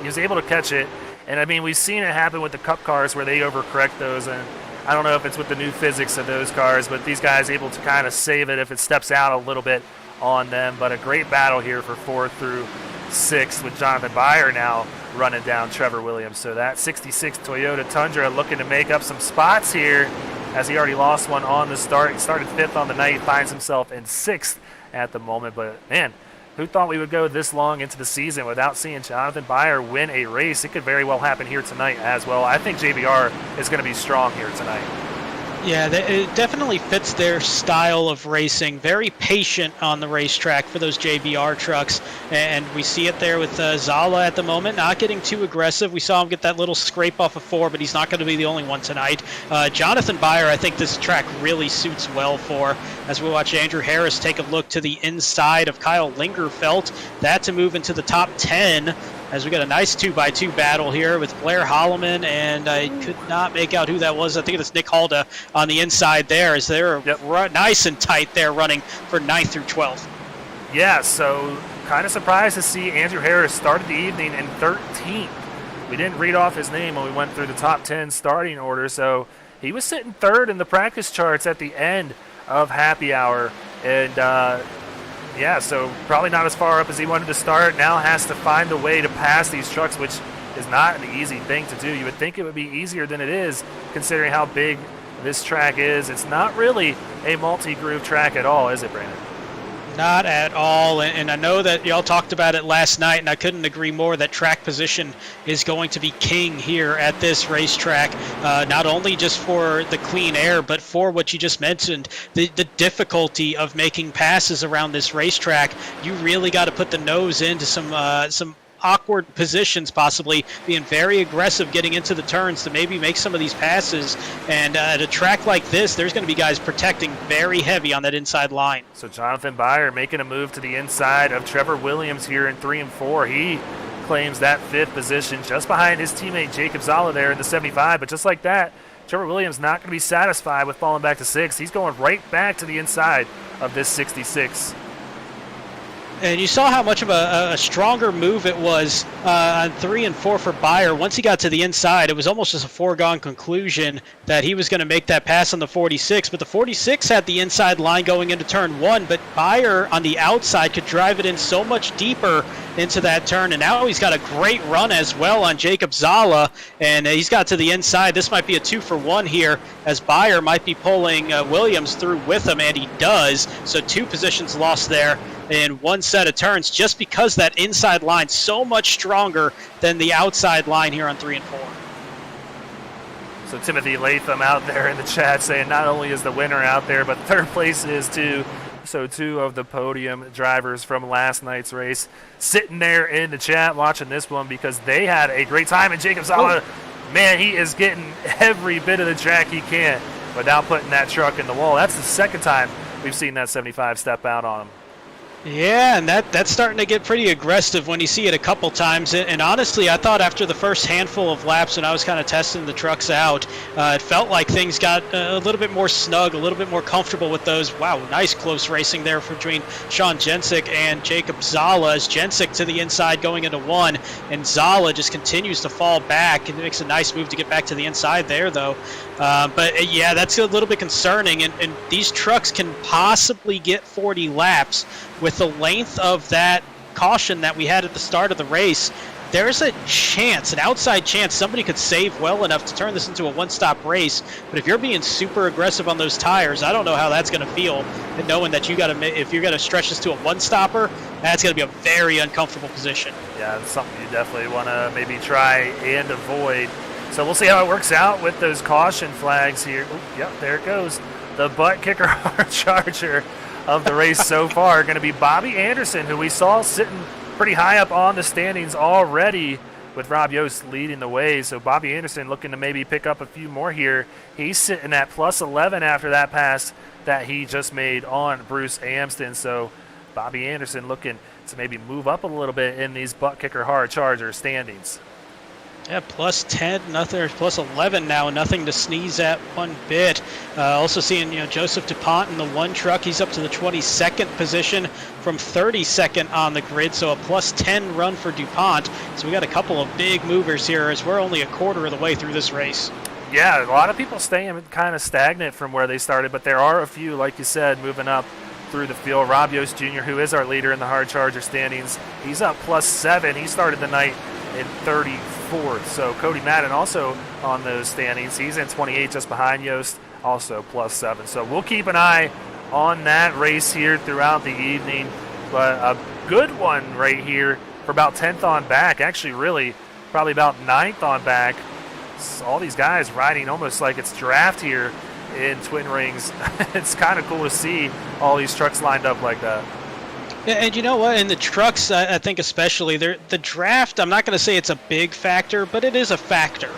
was able to catch it. And, I mean, we've seen it happen with the Cup cars where they overcorrect those. And I don't know if it's with the new physics of those cars, but these guys able to kind of save it if it steps out a little bit on them. But a great battle here for 4th through 6th with Jonathan Byer now running down Trevor Williams. So that 66 Toyota Tundra looking to make up some spots here as he already lost one on the start. He started 5th on the night, finds himself in 6th at the moment. But, man, who thought we would go this long into the season without seeing Jonathan Byer win a race? It could very well happen here tonight as well. I think JBR is going to be strong here tonight. Yeah, it definitely fits their style of racing. Very patient on the racetrack for those JBR trucks. And we see it there with Zala at the moment, not getting too aggressive. We saw him get that little scrape off of 4, but he's not going to be the only one tonight. Jonathan Byer, I think this track really suits well for, as we watch Andrew Harris take a look to the inside of Kyle Lingerfelt. That to move into the top 10. As we got a nice 2x2 battle here with Blair Holloman, and I could not make out who that was. I think it's Nick Halda on the inside there, as they're nice and tight there running for 9th through 12th. Yeah, so kind of surprised to see Andrew Harris started the evening in 13th. We didn't read off his name when we went through the top 10 starting order, so he was sitting 3rd in the practice charts at the end of happy hour. And yeah, so probably not as far up as he wanted to start. Now has to find a way to pass these trucks, which is not an easy thing to do. You would think it would be easier than it is, considering how big this track is. It's not really a multi-groove track at all, is it, Brandon? Not at all, and I know that y'all talked about it last night, and I couldn't agree more that track position is going to be king here at this racetrack, not only just for the clean air, but for what you just mentioned, the difficulty of making passes around this racetrack. You really got to put the nose into some awkward positions, possibly being very aggressive getting into the turns to maybe make some of these passes. And at a track like this, there's going to be guys protecting very heavy on that inside line. So Jonathan Byer making a move to the inside of Trevor Williams here in 3 and 4. He claims that 5th position just behind his teammate Jacob Zala there in the 75. But just like that, Trevor Williams not going to be satisfied with falling back to 6th. He's going right back to the inside of this 66. And you saw how much of a stronger move it was on 3 and 4 for Byer. Once he got to the inside, it was almost just a foregone conclusion that he was going to make that pass on the 46. But the 46 had the inside line going into turn 1, but Byer on the outside could drive it in so much deeper into that turn. And now he's got a great run as well on Jacob Zala, and he's got to the inside. This might be a 2-for-1 here, as Byer might be pulling Williams through with him, and he does. So 2 positions lost there in 1 set of turns, just because that inside line so much stronger than the outside line here on 3 and 4. So Timothy Latham out there in the chat saying not only is the winner out there, but 3rd place is too. So 2 of the podium drivers from last night's race sitting there in the chat watching this one because they had a great time. And Jacob Zala, man, he is getting every bit of the track he can without putting that truck in the wall. That's the 2nd time we've seen that 75 step out on him. Yeah, and that's starting to get pretty aggressive when you see it a couple times. And honestly, I thought after the first handful of laps when I was kind of testing the trucks out, it felt like things got a little bit more snug, a little bit more comfortable with those. Wow, nice close racing there between Sean Jensen and Jacob Zala, as Jensen to the inside going into one, and Zala just continues to fall back and makes a nice move to get back to the inside there, though. But yeah, that's a little bit concerning, and these trucks can possibly get 40 laps with the length of that caution that we had at the start of the race. There's a chance, an outside chance, somebody could save well enough to turn this into a one-stop race. But if you're being super aggressive on those tires, I don't know how that's going to feel. And knowing that if you're going to stretch this to a one-stopper, that's going to be a very uncomfortable position. Yeah, it's something you definitely want to maybe try and avoid. So we'll see how it works out with those caution flags here. Ooh, yep, there it goes. The butt kicker hard charger of the race so far going to be Bobby Anderson, who we saw sitting pretty high up on the standings already with Rob Yost leading the way. So Bobby Anderson looking to maybe pick up a few more here. He's sitting at plus 11 after that pass that he just made on Bruce Amston. So Bobby Anderson looking to maybe move up a little bit in these butt kicker hard charger standings. Yeah, plus 10, nothing, plus 11 now, nothing to sneeze at one bit. Also seeing, Joseph DuPont in the one truck. He's up to the 22nd position from 32nd on the grid, so a plus 10 run for DuPont. So we got a couple of big movers here as we're only a quarter of the way through this race. Yeah, a lot of people staying kind of stagnant from where they started, but there are a few, like you said, moving up through the field. Rob Yost Jr., who is our leader in the hard charger standings, he's up plus 7. He started the night in 34th. So Cody Madden also on those standings. He's in 28, just behind Yost, also plus 7. So we'll keep an eye on that race here throughout the evening. But a good one right here for about 10th on back. Actually, really, probably about 9th on back. So all these guys riding almost like it's draft here in Twin Rings. It's kind of cool to see all these trucks lined up like that. Yeah, and you know what? In the trucks, I think especially, the draft, I'm not going to say it's a big factor, but it is a factor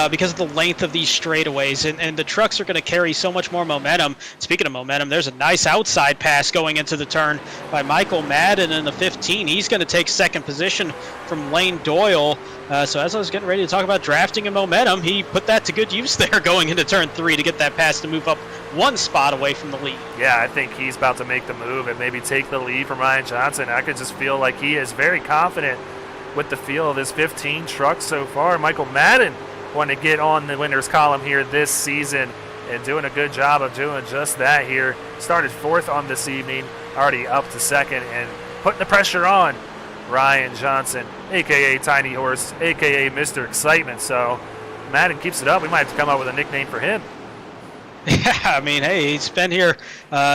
because of the length of these straightaways. And the trucks are going to carry so much more momentum. Speaking of momentum, there's a nice outside pass going into the turn by Michael Madden in the 15. He's going to take second position from Lane Doyle. So as I was getting ready to talk about drafting and momentum, he put that to good use there going into turn 3 to get that pass to move up one spot away from the lead. Yeah, I think he's about to make the move and maybe take the lead from Ryan Johnson. I could just feel like he is very confident with the feel of his 15 trucks so far. Michael Madden wanting to get on the winner's column here this season and doing a good job of doing just that here. Started 4th on this evening, already up to 2nd and putting the pressure on Ryan Johnson, a.k.a. Tiny Horse, a.k.a. Mr. Excitement. So Madden keeps it up. We might have to come up with a nickname for him. Yeah, I mean, hey, he's been here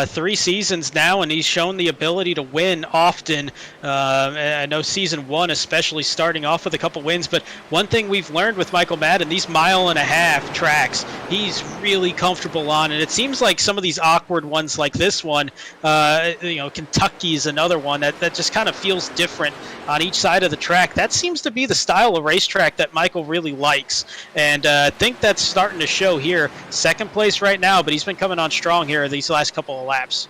3 seasons now, and he's shown the ability to win often. I know season 1 especially starting off with a couple wins, but one thing we've learned with Michael Madden, these 1.5-mile tracks, he's really comfortable on, and it seems like some of these awkward ones like this one, Kentucky is another one that just kind of feels different on each side of the track. That seems to be the style of racetrack that Michael really likes, and I think that's starting to show here. Second place right now, but he's been coming on strong here these last couple of laps.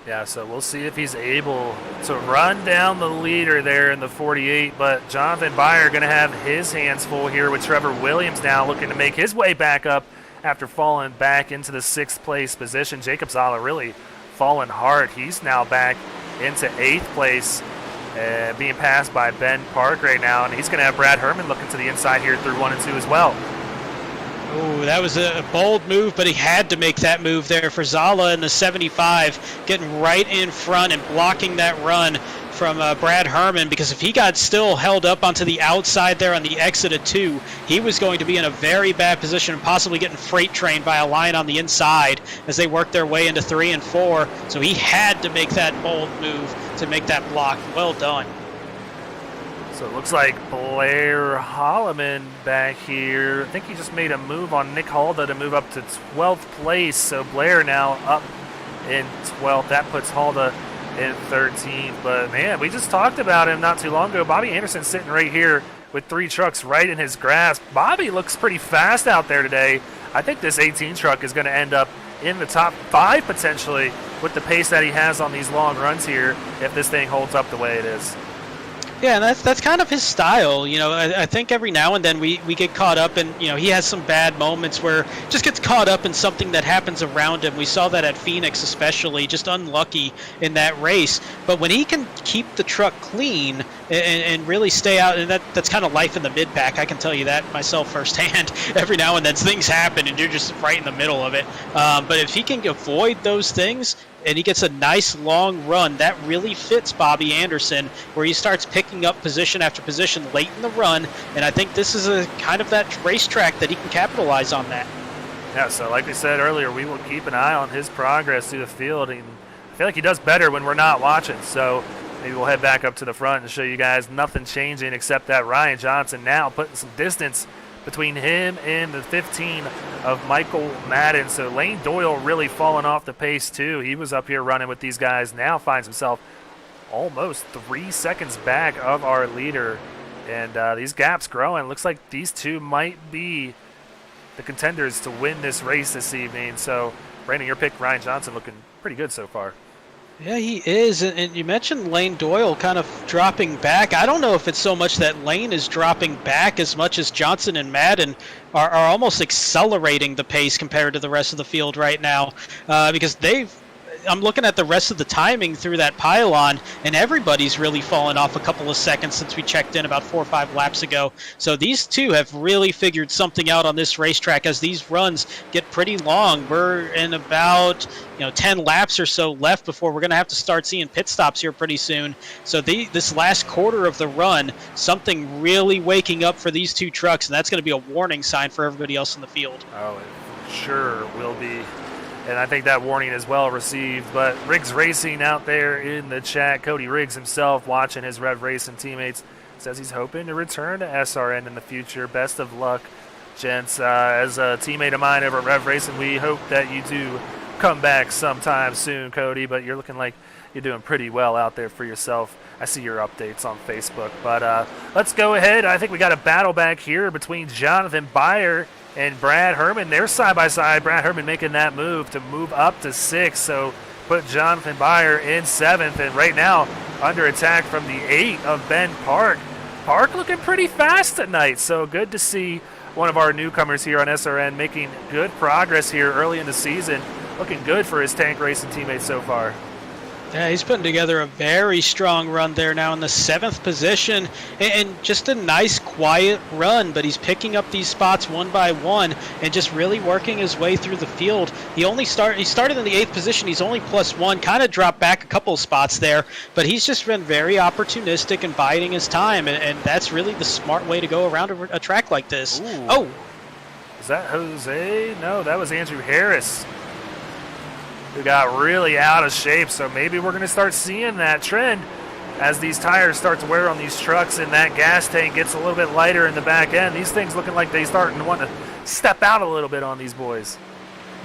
Yeah, so we'll see if he's able to run down the leader there in the 48, but Jonathan Byer going to have his hands full here with Trevor Williams now looking to make his way back up after falling back into the 6th place position. Jacob Zala really falling hard. He's now back into 8th place, being passed by Ben Park right now, and he's going to have Brad Herman looking to the inside here through 1 and 2 as well. Oh, that was a bold move, but he had to make that move there for Zala in the 75, getting right in front and blocking that run from Brad Herman, because if he got still held up onto the outside there on the exit of 2, he was going to be in a very bad position and possibly getting freight trained by a line on the inside as they worked their way into 3 and 4. So he had to make that bold move to make that block. Well done. So it looks like Blair Holloman back here. I think he just made a move on Nick Halda to move up to 12th place. So Blair now up in 12th. That puts Halda in 13th. But, man, we just talked about him not too long ago. Bobby Anderson sitting right here with 3 trucks right in his grasp. Bobby looks pretty fast out there today. I think this 18 truck is going to end up in the top 5 potentially with the pace that he has on these long runs here if this thing holds up the way it is. Yeah, and that's kind of his style. I think every now and then we get caught up and, he has some bad moments where just gets caught up in something that happens around him. We saw that at Phoenix especially, just unlucky in that race. But when he can keep the truck clean and really stay out, and that's kind of life in the mid-pack, I can tell you that myself firsthand. Every now and then things happen and you're just right in the middle of it. But if he can avoid those things, and he gets a nice long run, that really fits Bobby Anderson, where he starts picking up position after position late in the run, and I think this is a kind of that racetrack that he can capitalize on that. Yeah, so like we said earlier, we will keep an eye on his progress through the field, and I feel like he does better when we're not watching, so maybe we'll head back up to the front and show you guys nothing changing except that Ryan Johnson now putting some distance between him and the 15 of Michael Madden. So Lane Doyle really falling off the pace too. He was up here running with these guys. Now finds himself almost 3 seconds back of our leader. And these gaps growing. Looks like these two might be the contenders to win this race this evening. So Brandon, your pick, Ryan Johnson, looking pretty good so far. Yeah, he is, and you mentioned Lane Doyle kind of dropping back. I don't know if it's so much that Lane is dropping back as much as Johnson and Madden are almost accelerating the pace compared to the rest of the field right now, because I'm looking at the rest of the timing through that pylon, and everybody's really fallen off a couple of seconds since we checked in about 4 or 5 laps ago. So these two have really figured something out on this racetrack as these runs get pretty long. We're in about 10 laps or so left before we're going to have to start seeing pit stops here pretty soon. So this last quarter of the run, something really waking up for these two trucks, and that's going to be a warning sign for everybody else in the field. Oh, it sure will be. And I think that warning is well received. But Riggs Racing out there in the chat, Cody Riggs himself watching his Rev Racing teammates, says he's hoping to return to SRN in the future. Best of luck, gents. As a teammate of mine over at Rev Racing, we hope that you do come back sometime soon, Cody. But you're looking like you're doing pretty well out there for yourself. I see your updates on Facebook. But let's go ahead. I think we got a battle back here between Jonathan Byer and Brad Herman. They're side by side. Brad Herman making that move to move up to 6th. So put Jonathan Byer in 7th. And right now under attack from the 8 of Ben Park. Park looking pretty fast tonight. So good to see one of our newcomers here on SRN making good progress here early in the season. Looking good for his tank racing teammates so far. Yeah, he's putting together a very strong run there now in the 7th position, and just a nice quiet run, but he's picking up these spots one by one and just really working his way through the field. He started in the 8th position. He's only +1, kind of dropped back a couple of spots there, but he's just been very opportunistic and biding his time, and that's really the smart way to go around a track like this. Ooh. Oh, is that Jose? No, that was Andrew Harris, who got really out of shape. So maybe we're going to start seeing that trend as these tires start to wear on these trucks and that gas tank gets a little bit lighter in the back end. These things looking like they starting to want to step out a little bit on these boys.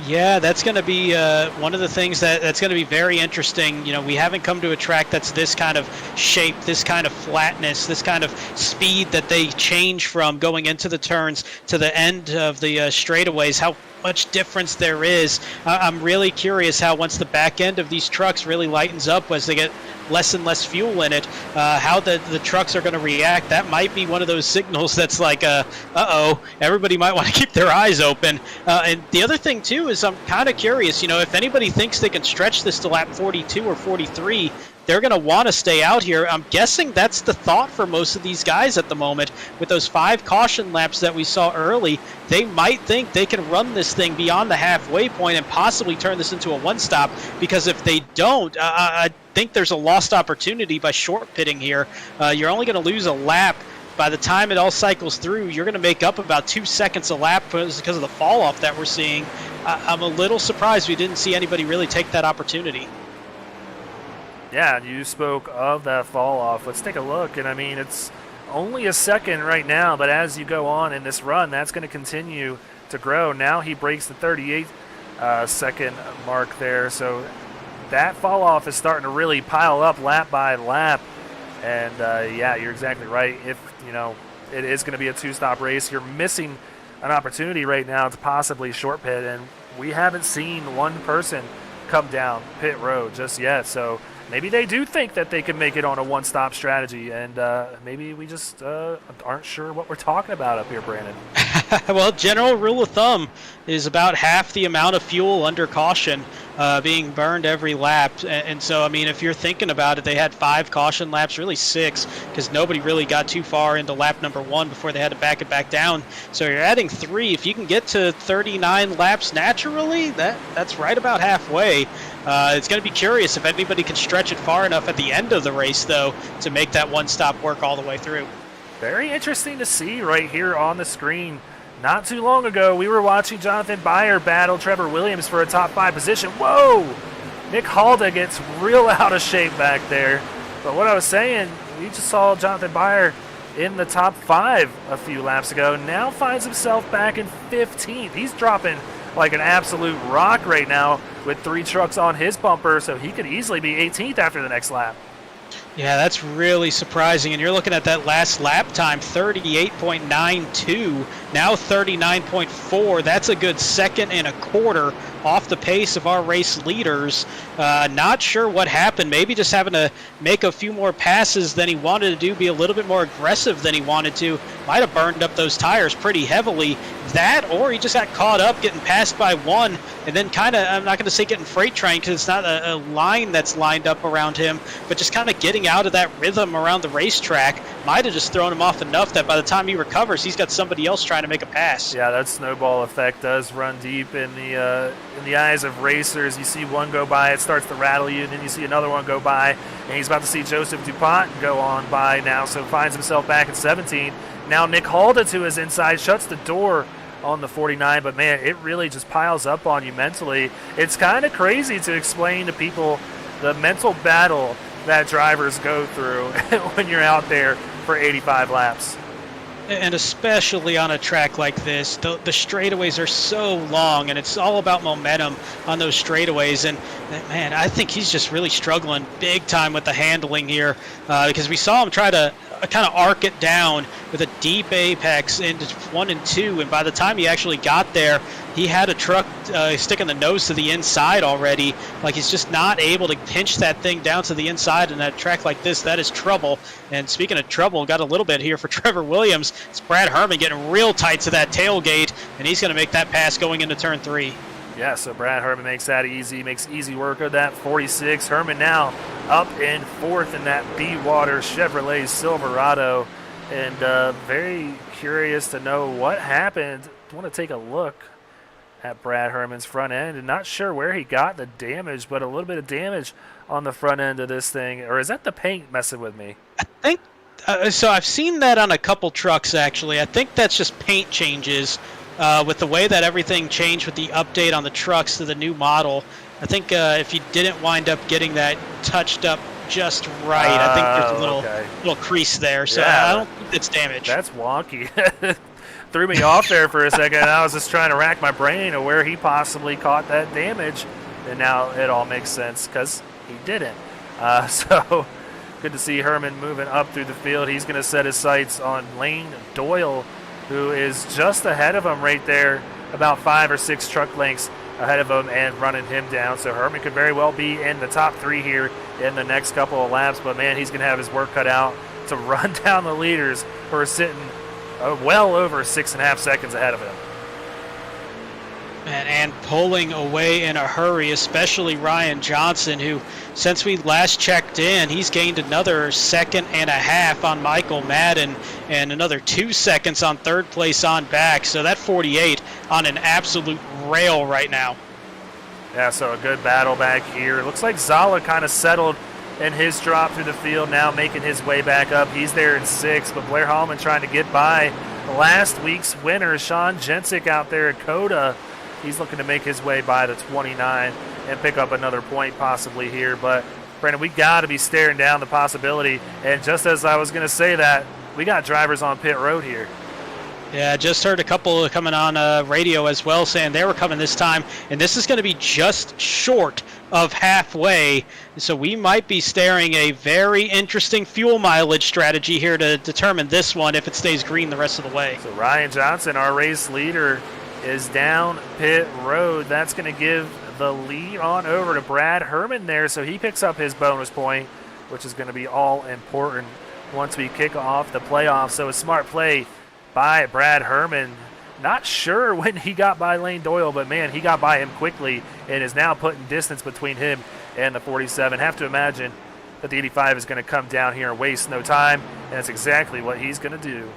Yeah, that's going to be one of the things that's going to be very interesting. We haven't come to a track that's this kind of shape, this kind of flatness, this kind of speed that they change from going into the turns to the end of the straightaways, how much difference there is. I'm really curious how once the back end of these trucks really lightens up as they get less and less fuel in it, how the trucks are going to react. That might be one of those signals that's like, uh-oh, everybody might want to keep their eyes open. And the other thing, too, is I'm kind of curious, if anybody thinks they can stretch this to lap 42 or 43, they're going to want to stay out here. I'm guessing that's the thought for most of these guys at the moment. With those 5 caution laps that we saw early, they might think they can run this thing beyond the halfway point and possibly turn this into a one-stop, because if they don't, I think there's a lost opportunity by short pitting here. You're only going to lose a lap. By the time it all cycles through, you're going to make up about 2 seconds a lap because of the fall-off that we're seeing. I'm a little surprised we didn't see anybody really take that opportunity. Yeah, you spoke of that fall off. Let's take a look. And I mean, it's only a second right now, but as you go on in this run, that's going to continue to grow. Now he breaks the 38 second mark there. So that fall off is starting to really pile up lap by lap. And yeah, you're exactly right. If, it is going to be a 2-stop race, you're missing an opportunity right now to possibly short pit. And we haven't seen one person come down pit road just yet. So maybe they do think that they can make it on a one-stop strategy, and maybe we just aren't sure what we're talking about up here, Brandon. Well, general rule of thumb is about half the amount of fuel under caution being burned every lap. And so, I mean, if you're thinking about it, they had 5 caution laps, really 6, because nobody really got too far into lap number 1 before they had to back it back down. So you're adding 3. If you can get to 39 laps naturally, that's right about halfway. It's going to be curious if anybody can stretch it far enough at the end of the race, though, to make that one-stop work all the way through. Very interesting to see right here on the screen. Not too long ago, we were watching Jonathan Byer battle Trevor Williams for a top 5 position. Whoa! Nick Halda gets real out of shape back there. But what I was saying, we just saw Jonathan Byer in the top 5 a few laps ago. Now finds himself back in 15th. He's dropping like an absolute rock right now with 3 trucks on his bumper, so he could easily be 18th after the next lap. Yeah, that's really surprising. And you're looking at that last lap time, 38.92, now 39.4. That's a good 2.25 seconds off the pace of our race leaders. Not sure what happened. Maybe just having to make a few more passes than he wanted to do, be a little bit more aggressive than he wanted to. Might have burned up those tires pretty heavily. That, or he just got caught up getting passed by one, and then kind of, I'm not going to say getting freight trained because it's not a line that's lined up around him, but just kind of getting out of that rhythm around the racetrack might have just thrown him off enough that by the time he recovers, he's got somebody else trying to make a pass. Yeah, that snowball effect does run deep in the eyes of racers. You see one go by, it starts to rattle you, and then you see another one go by, and he's about to see Joseph DuPont go on by now, so finds himself back at 17. Now Nick Halda to his inside, shuts the door on the 49, but man, it really just piles up on you mentally. It's kind of crazy to explain to people the mental battle that drivers go through when you're out there for 85 laps. And especially on a track like this, the straightaways are so long, and it's all about momentum on those straightaways. And man, I think he's just really struggling big time with the handling here, because we saw him try to kind of arc it down with a deep apex into 1 and 2, and by the time he actually got there, he had a truck sticking the nose to the inside already. Like, he's just not able to pinch that thing down to the inside, and at a track like this, that is trouble. And speaking of trouble, got a little bit here for Trevor Williams. It's Brad Herman getting real tight to that tailgate, and he's going to make that pass going into turn 3. Yeah, so Brad Herman makes that easy, makes easy work of that 46. Herman now up in 4th in that B-Water Chevrolet Silverado. And very curious to know what happened. I want to take a look at Brad Herman's front end, and not sure where he got the damage, but a little bit of damage on the front end of this thing. Or is that the paint messing with me? I think so. I've seen that on a couple trucks, actually. I think that's just paint changes. With the way that everything changed with the update on the trucks to the new model, I think if you didn't wind up getting that touched up just right, I think there's a little crease there. So yeah, I don't think it's damage. That's wonky. Threw me off there for a second. I was just trying to rack my brain of where he possibly caught that damage, and now it all makes sense because he didn't. So good to see Herman moving up through the field. He's going to set his sights on Lane Doyle, who is just ahead of him right there, about 5 or 6 truck lengths ahead of him and running him down. So Herman could very well be in the top 3 here in the next couple of laps, but man, he's going to have his work cut out to run down the leaders who are sitting well over 6.5 seconds ahead of him. And pulling away in a hurry, especially Ryan Johnson, who, since we last checked in, he's gained another 1.5 seconds on Michael Madden and another 2 seconds on third place on back. So that 48 on an absolute rail right now. Yeah, so a good battle back here. It looks like Zala kind of settled in his drop through the field, now making his way back up. He's there in 6th, but Blair Hallman trying to get by last week's winner, Sean Jensen, out there at Coda. He's looking to make his way by the 29 and pick up another point possibly here. But, Brandon, we got to be staring down the possibility. And just as I was going to say that, we got drivers on pit road here. Yeah, just heard a couple coming on radio as well saying they were coming this time. And this is going to be just short of halfway. So we might be staring a very interesting fuel mileage strategy here to determine this one if it stays green the rest of the way. So Ryan Johnson, our race leader, is down pit road. That's going to give the lead on over to Brad Herman there, so he picks up his bonus point, which is going to be all important once we kick off the playoffs. So a smart play by Brad Herman. Not sure when he got by Lane Doyle, but man, he got by him quickly and is now putting distance between him and the 47. Have to imagine that the 85 is going to come down here and waste no time, and that's exactly what he's going to do.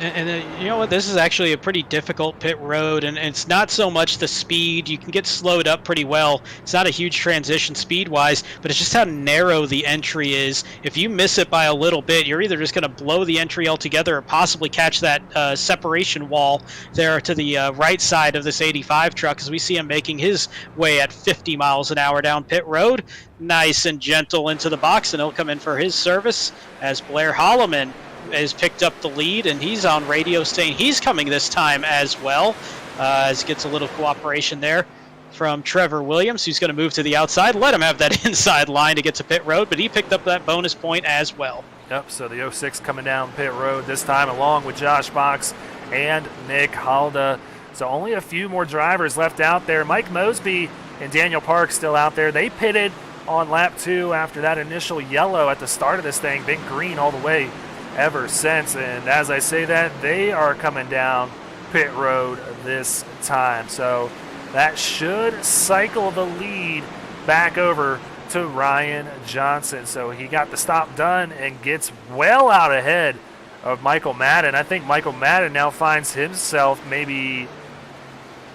And you know what? This is actually a pretty difficult pit road, and it's not so much the speed. You can get slowed up pretty well. It's not a huge transition speed-wise, but it's just how narrow the entry is. If you miss it by a little bit, you're either just going to blow the entry altogether or possibly catch that separation wall there to the right side of this 85 truck, as we see him making his way at 50 miles an hour down pit road. Nice and gentle into the box, and he'll come in for his service as Blair Holloman has picked up the lead, and he's on radio saying he's coming this time as well, as he gets a little cooperation there from Trevor Williams, who's going to move to the outside. Let him have that inside line to get to pit road, but he picked up that bonus point as well. Yep, so the 06 coming down pit road this time along with Josh Box and Nick Halda. So only a few more drivers left out there. Mike Mosby and Daniel Park still out there. They pitted on lap 2 after that initial yellow at the start of this thing, been green all the way ever since. And as I say that, they are coming down pit road this time. So that should cycle the lead back over to Ryan Johnson. So he got the stop done and gets well out ahead of Michael Madden. I think Michael Madden now finds himself maybe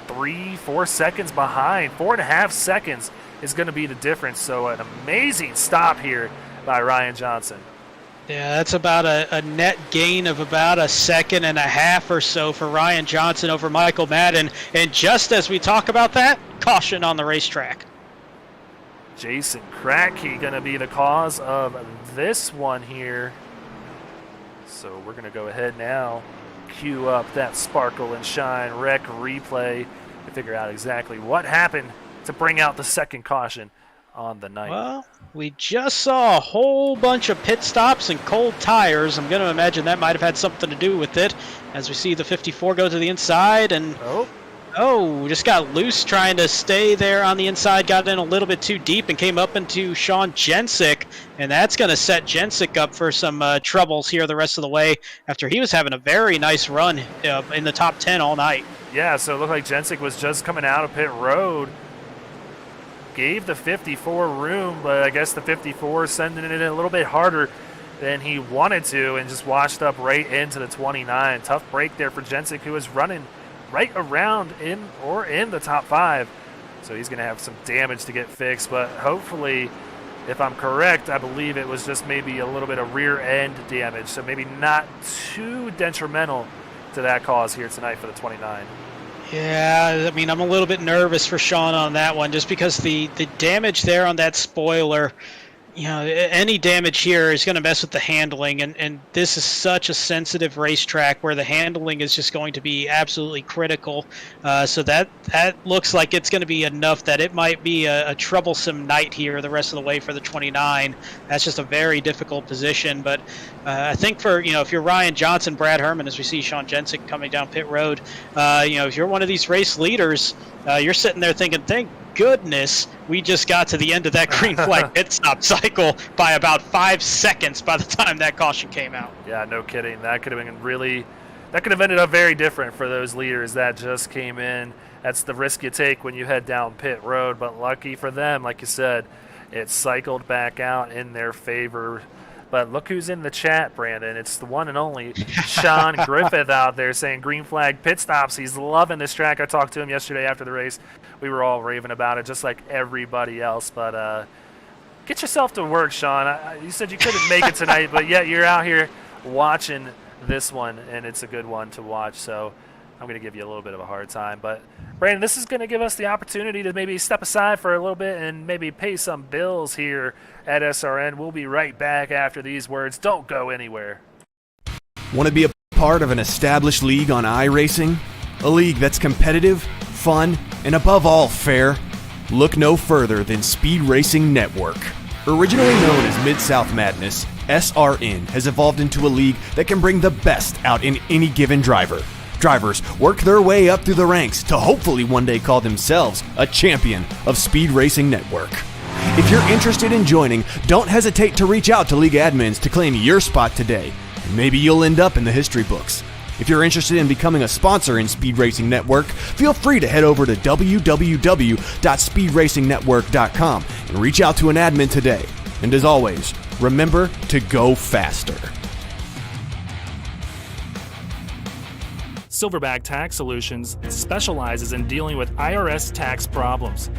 3-4 seconds behind. 4.5 seconds is going to be the difference. So an amazing stop here by Ryan Johnson. Yeah, that's about a net gain of about 1.5 seconds or so for Ryan Johnson over Michael Madden. And just as we talk about that, caution on the racetrack. Jason Kratky going to be the cause of this one here. So we're going to go ahead now, cue up that Sparkle and Shine Rec replay to figure out exactly what happened to bring out the second caution on the night. Well, we just saw a whole bunch of pit stops and cold tires. I'm going to imagine that might have had something to do with it, as we see the 54 go to the inside and just got loose trying to stay there on the inside, got in a little bit too deep and came up into Sean Jensen, and that's going to set Jensen up for some troubles here the rest of the way after he was having a very nice run in the top 10 all night. Yeah, so it looked like Jensen was just coming out of pit road, gave the 54 room, but I guess the 54 sending it in a little bit harder than he wanted to and just washed up right into the 29. Tough break there for Jensen, who was running right around in the top 5. So he's going to have some damage to get fixed, but hopefully, if I'm correct, I believe it was just maybe a little bit of rear end damage, so maybe not too detrimental to that cause here tonight for the 29. Yeah, I mean, I'm a little bit nervous for Sean on that one, just because the damage there on that spoiler, you know, any damage here is going to mess with the handling, and this is such a sensitive racetrack where the handling is just going to be absolutely critical. So that looks like it's going to be enough that it might be a troublesome night here the rest of the way for the 29. That's just a very difficult position, but I think for, you know, if you're Ryan Johnson, Brad Herman, as we see Sean Jensen coming down pit road, you know, if you're one of these race leaders, you're sitting there thinking, thank goodness we just got to the end of that green flag pit stop cycle by about 5 seconds by the time that caution came out. Yeah, no kidding. That could have been that could have ended up very different for those leaders that just came in. That's the risk you take when you head down pit road, but lucky for them, like you said, it cycled back out in their favor. But look who's in the chat, Brandon. It's the one and only Sean Griffith out there saying green flag pit stops. He's loving this track. I talked to him yesterday after the race. We were all raving about it, just like everybody else. But get yourself to work, Sean. You said you couldn't make it tonight, but yet you're out here watching this one, and it's a good one to watch. So I'm going to give you a little bit of a hard time. But, Brandon, this is going to give us the opportunity to maybe step aside for a little bit and maybe pay some bills here at SRN. We'll be right back after these words. Don't go anywhere. Want to be a part of an established league on iRacing? A league that's competitive, fun, and above all fair? Look no further than Speed Racing Network. Originally known as Mid-South Madness, SRN has evolved into a league that can bring the best out in any given driver. Drivers work their way up through the ranks to hopefully one day call themselves a champion of Speed Racing Network. If you're interested in joining, don't hesitate to reach out to league admins to claim your spot today, and maybe you'll end up in the history books. If you're interested in becoming a sponsor in Speed Racing Network, feel free to head over to www.speedracingnetwork.com and reach out to an admin today. And as always, remember to go faster. Silverback Tax Solutions specializes in dealing with IRS tax problems.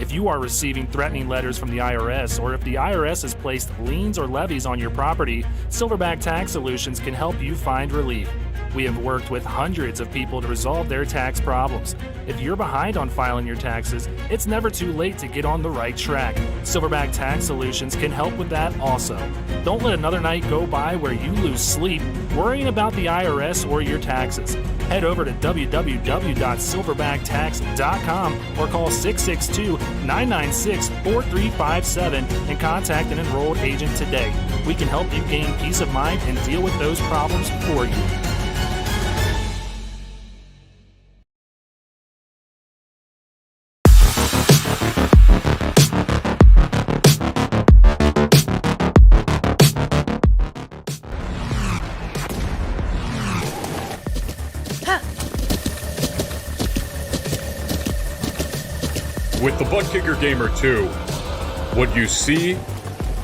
If you are receiving threatening letters from the IRS, or if the IRS has placed liens or levies on your property, Silverback Tax Solutions can help you find relief. We have worked with hundreds of people to resolve their tax problems. If you're behind on filing your taxes, it's never too late to get on the right track. Silverback Tax Solutions can help with that also. Don't let another night go by where you lose sleep worrying about the IRS or your taxes. Head over to www.silverbacttax.com or call 662-996-4357 and contact an enrolled agent today. We can help you gain peace of mind and deal with those problems for you. With the Butt Kicker Gamer 2, what you see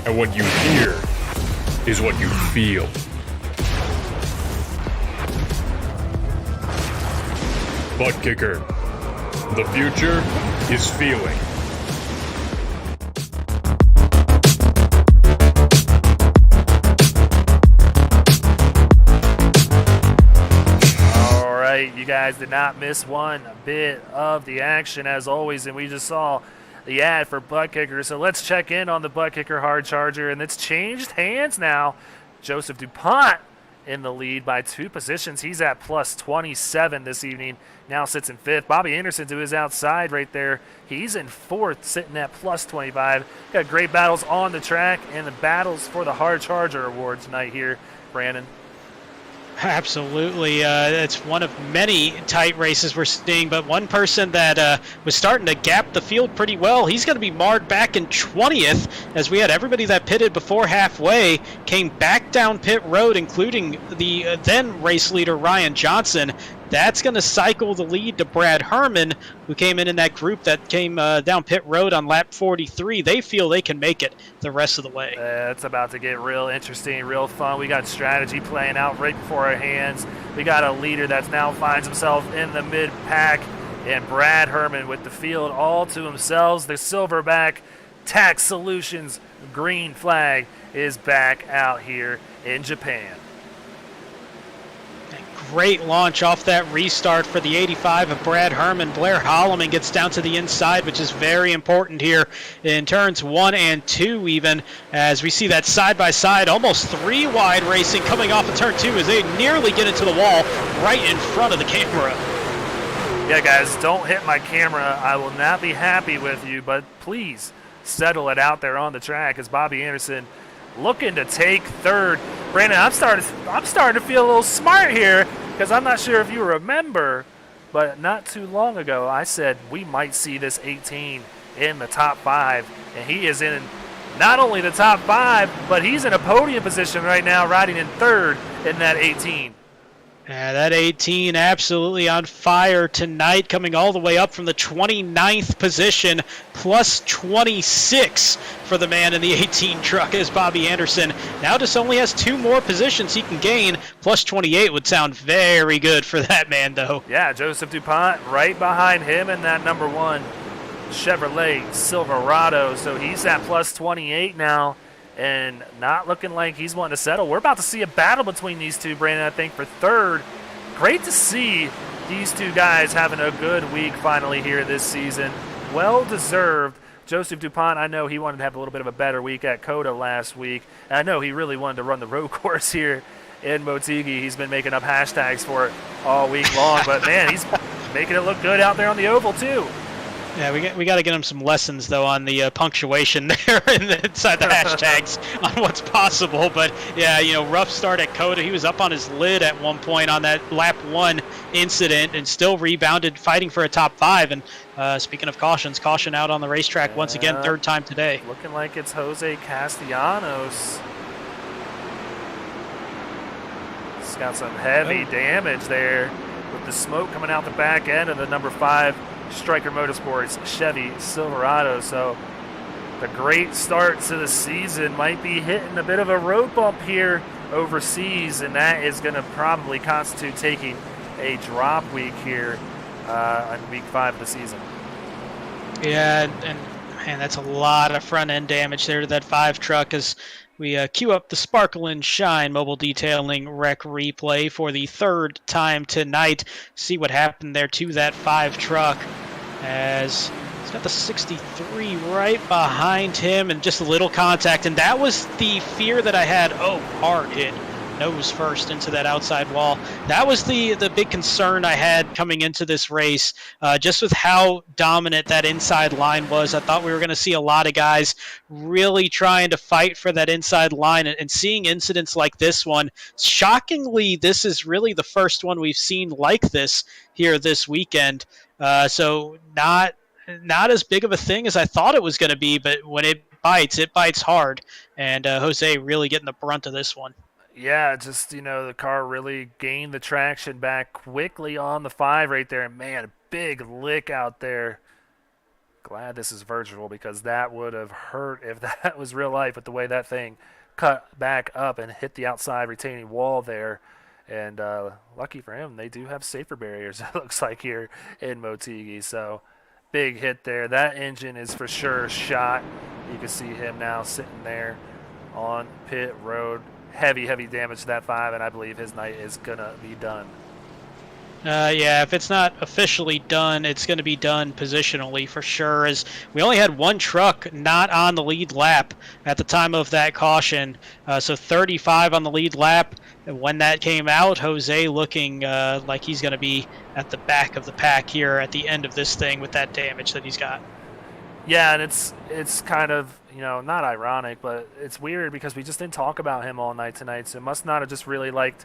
and what you hear is what you feel. Butt Kicker. The future is feeling. You guys did not miss one bit of the action as always, and we just saw the ad for Butt Kicker. So let's check in on the Butt Kicker Hard Charger, and it's changed hands now. Joseph DuPont in the lead by 2 positions. He's at plus 27 this evening, now sits in 5th. Bobby Anderson to his outside right there. He's in 4th, sitting at plus 25. Got great battles on the track and the battles for the Hard Charger Award tonight here, Brandon. Absolutely. It's one of many tight races we're seeing, but one person that was starting to gap the field pretty well, he's going to be marred back in 20th, as we had everybody that pitted before halfway came back down pit road, including the then race leader Ryan Johnson. That's going to cycle the lead to Brad Herman, who came in that group that came down pit road on lap 43. They feel they can make it the rest of the way. It's about to get real interesting, real fun. We got strategy playing out right before our hands. We got a leader that now finds himself in the mid-pack, and Brad Herman with the field all to himself. The Silverback Tax Solutions green flag is back out here in Japan. Great launch off that restart for the 85 of Brad Herman. Blair Holloman gets down to the inside, which is very important here in turns 1 and 2 even, as we see that side-by-side, almost 3 wide racing coming off of turn 2 as they nearly get into the wall right in front of the camera. Yeah, guys, don't hit my camera. I will not be happy with you, but please settle it out there on the track as Bobby Anderson looking to take 3rd. Brandon, I'm starting to feel a little smart here, because I'm not sure if you remember, but not too long ago I said we might see this 18 in the top 5, and he is in not only the top 5, but he's in a podium position right now, riding in 3rd in that 18. Yeah, that 18 absolutely on fire tonight, coming all the way up from the 29th position, plus 26 for the man in the 18 truck as Bobby Anderson now just only has 2 more positions he can gain. Plus 28 would sound very good for that man, though. Yeah, Joseph DuPont right behind him in that number 1 Chevrolet Silverado. So he's at plus 28 now, and not looking like he's wanting to settle. We're about to see a battle between these two, Brandon, I think, for 3rd. Great to see these two guys having a good week finally here this season. Well-deserved. Joseph DuPont, I know he wanted to have a little bit of a better week at COTA last week. And I know he really wanted to run the road course here in Motegi. He's been making up hashtags for it all week long. But, man, he's making it look good out there on the oval, too. Yeah, we got to get him some lessons though on the punctuation there inside the hashtags on what's possible. But yeah, rough start at Coda. He was up on his lid at one point on that lap 1 incident, and still rebounded, fighting for a top 5. And speaking of cautions, caution out on the racetrack once again, 3rd time today. Looking like it's Jose Castellanos. He's got some heavy damage there with the smoke coming out the back end of the number 5. Striker Motorsports Chevy Silverado. So the great start to the season might be hitting a bit of a road bump here overseas, and that is going to probably constitute taking a drop week here on week 5 of the season. Yeah, and man, that's a lot of front end damage there to that 5 truck as we queue up the Sparkle and Shine mobile detailing wreck replay for the 3rd time tonight. See what happened there to that 5 truck, as he's got the 63 right behind him and just a little contact. And that was the fear that I had. Oh, hard hit. Nose first into that outside wall. That was the big concern I had coming into this race, just with how dominant that inside line was. I thought we were going to see a lot of guys really trying to fight for that inside line, and seeing incidents like this one. Shockingly, this is really the first one we've seen like this here this weekend. So not as big of a thing as I thought it was going to be, but when it bites hard, and Jose really getting the brunt of this one. Yeah, just, the car really gained the traction back quickly on the 5 right there. And, man, a big lick out there. Glad this is virtual, because that would have hurt if that was real life with the way that thing cut back up and hit the outside retaining wall there. And lucky for him, they do have safer barriers, it looks like, here in Motegi. So big hit there. That engine is for sure shot. You can see him now sitting there on pit road. Heavy damage to that 5, and I believe his night is going to be done. Yeah, if it's not officially done, it's going to be done positionally for sure, as we only had 1 truck not on the lead lap at the time of that caution. So 35 on the lead lap. And when that came out, Jose looking like he's going to be at the back of the pack here at the end of this thing with that damage that he's got. Yeah, and it's kind of, not ironic, but it's weird because we just didn't talk about him all night tonight, so must not have just really liked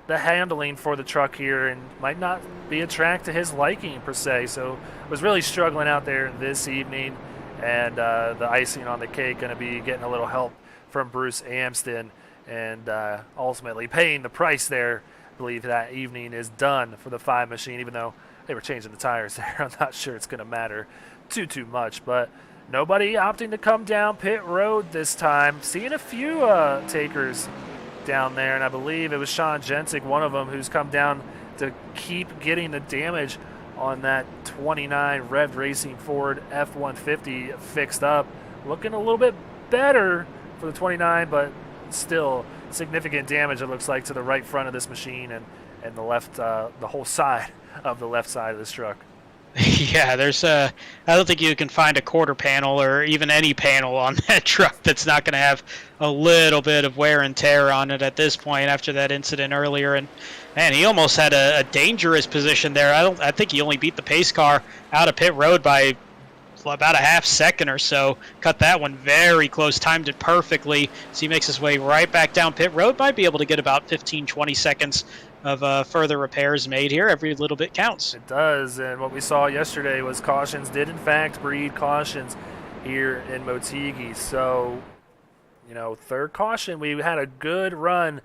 the handling for the truck here and might not be a track to his liking per se. So was really struggling out there this evening, and the icing on the cake going to be getting a little help from Bruce Amston, and ultimately paying the price there. I believe that evening is done for the 5 machine, even though they were changing the tires there. I'm not sure it's going to matter too much, but nobody opting to come down pit road this time. Seeing a few takers down there, and I believe it was Sean Jensen, one of them, who's come down to keep getting the damage on that 29 Rev Racing Ford F-150 fixed up. Looking a little bit better for the 29, but still significant damage, it looks like, to the right front of this machine and the left, the whole side of the left side of this truck. Yeah, I don't think you can find a quarter panel or even any panel on that truck that's not going to have a little bit of wear and tear on it at this point after that incident earlier. And man, he almost had a dangerous position there. I think he only beat the pace car out of pit road by about a half second or so. Cut that one very close, timed it perfectly. So he makes his way right back down pit road. Might be able to get about 15-20 seconds of further repairs made here. Every little bit counts. It does, and what we saw yesterday was cautions did in fact breed cautions here in Motegi. So, 3rd caution, we had a good run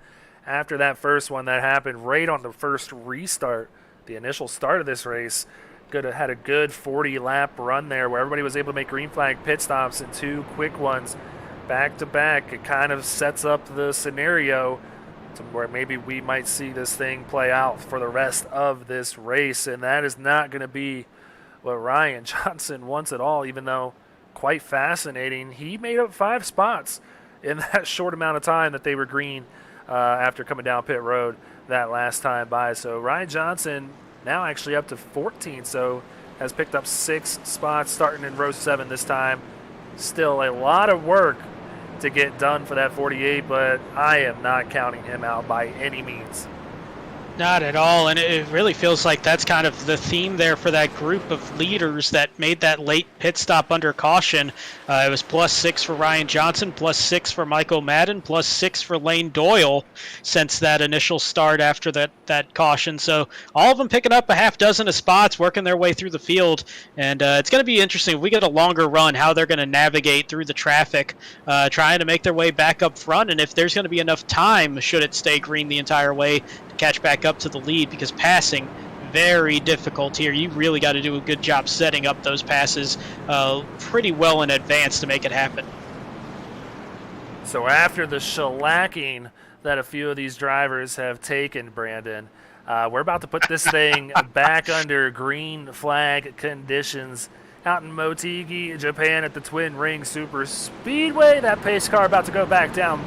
after that first one that happened right on the first restart, the initial start of this race. Had a good 40-lap run there where everybody was able to make green flag pit stops and 2 quick ones back to back. It kind of sets up the scenario to where maybe we might see this thing play out for the rest of this race, and that is not going to be what Ryan Johnson wants at all, even though quite fascinating. He made up 5 spots in that short amount of time that they were green after coming down pit road that last time by. So Ryan Johnson now actually up to 14, so has picked up 6 spots starting in row 7 this time. Still a lot of work to get done for that 48, but I am not counting him out by any means. Not at all, and it really feels like that's kind of the theme there for that group of leaders that made that late pit stop under caution. It was +6 for Ryan Johnson, +6 for Michael Madden, +6 for Lane Doyle since that initial start after that caution. So all of them picking up a half dozen of spots, working their way through the field, and it's going to be interesting if we get a longer run, how they're going to navigate through the traffic, trying to make their way back up front, and if there's going to be enough time, should it stay green the entire way, to catch back up to the lead, because passing very difficult here. You really got to do a good job setting up those passes pretty well in advance to make it happen. So after the shellacking that a few of these drivers have taken, Brandon, we're about to put this thing back under green flag conditions out in Motegi, Japan at the Twin Ring Super Speedway. That pace car about to go back down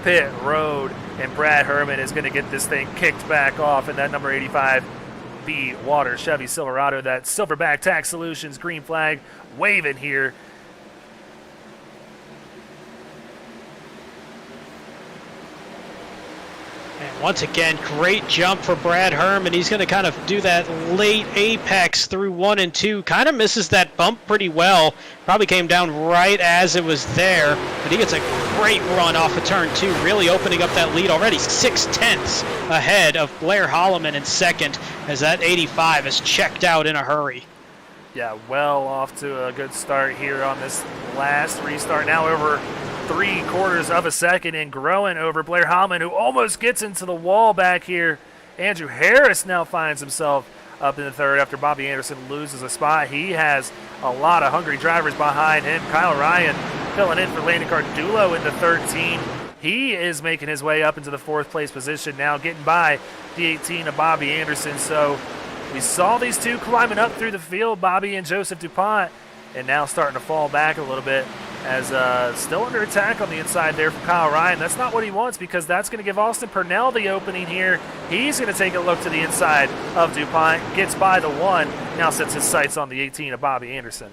pit road, and Brad Herman is going to get this thing kicked back off in that number 85 B Water Chevy Silverado. That Silverback Tax Solutions green flag waving here. And once again, great jump for Brad Herman. He's going to kind of do that late apex through 1 and 2. Kind of misses that bump pretty well. Probably came down right as it was there. But he gets a great run off of turn 2, really opening up that lead already. 6/10 ahead of Blair Holloman in second, as that 85 is checked out in a hurry. Yeah, well off to a good start here on this last restart. Now over 3/4 of a second and growing over Blair Holman, who almost gets into the wall back here. Andrew Harris now finds himself up in the third after Bobby Anderson loses a spot. He has a lot of hungry drivers behind him. Kyle Ryan filling in for Landon Cardulo in the 13. He is making his way up into the 4th place position now, getting by the 18 of Bobby Anderson. So we saw these two climbing up through the field, Bobby and Joseph DuPont, and now starting to fall back a little bit as still under attack on the inside there from Kyle Ryan. That's not what he wants, because that's going to give Austin Purnell the opening here. He's going to take a look to the inside of DuPont, gets by the 1, now sets his sights on the 18 of Bobby Anderson.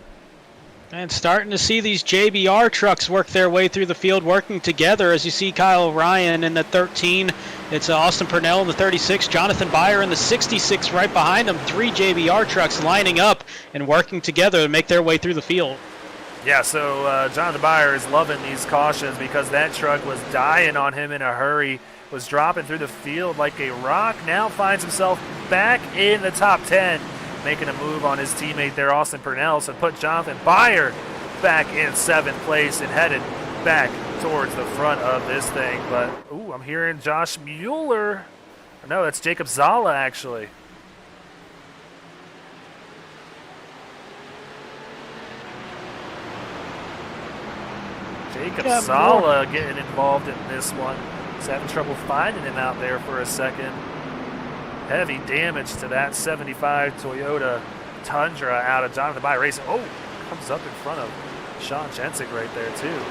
And starting to see these JBR trucks work their way through the field, working together, as you see Kyle Ryan in the 13. It's Austin Purnell in the 36, Jonathan Byer in the 66 right behind him. 3 JBR trucks lining up and working together to make their way through the field. Yeah, so Jonathan Byer is loving these cautions, because that truck was dying on him in a hurry, was dropping through the field like a rock, now finds himself back in the top 10, making a move on his teammate there, Austin Purnell, so put Jonathan Byer back in 7th place and headed back towards the front of this thing. But, ooh, I'm hearing Josh Mueller. No, that's Jacob Zala, actually. Jacob Zala getting involved in this one. He's having trouble finding him out there for a second. Heavy damage to that 75 Toyota Tundra out of Jonathan Byer Racing. Oh, comes up in front of Sean Jensen right there, too.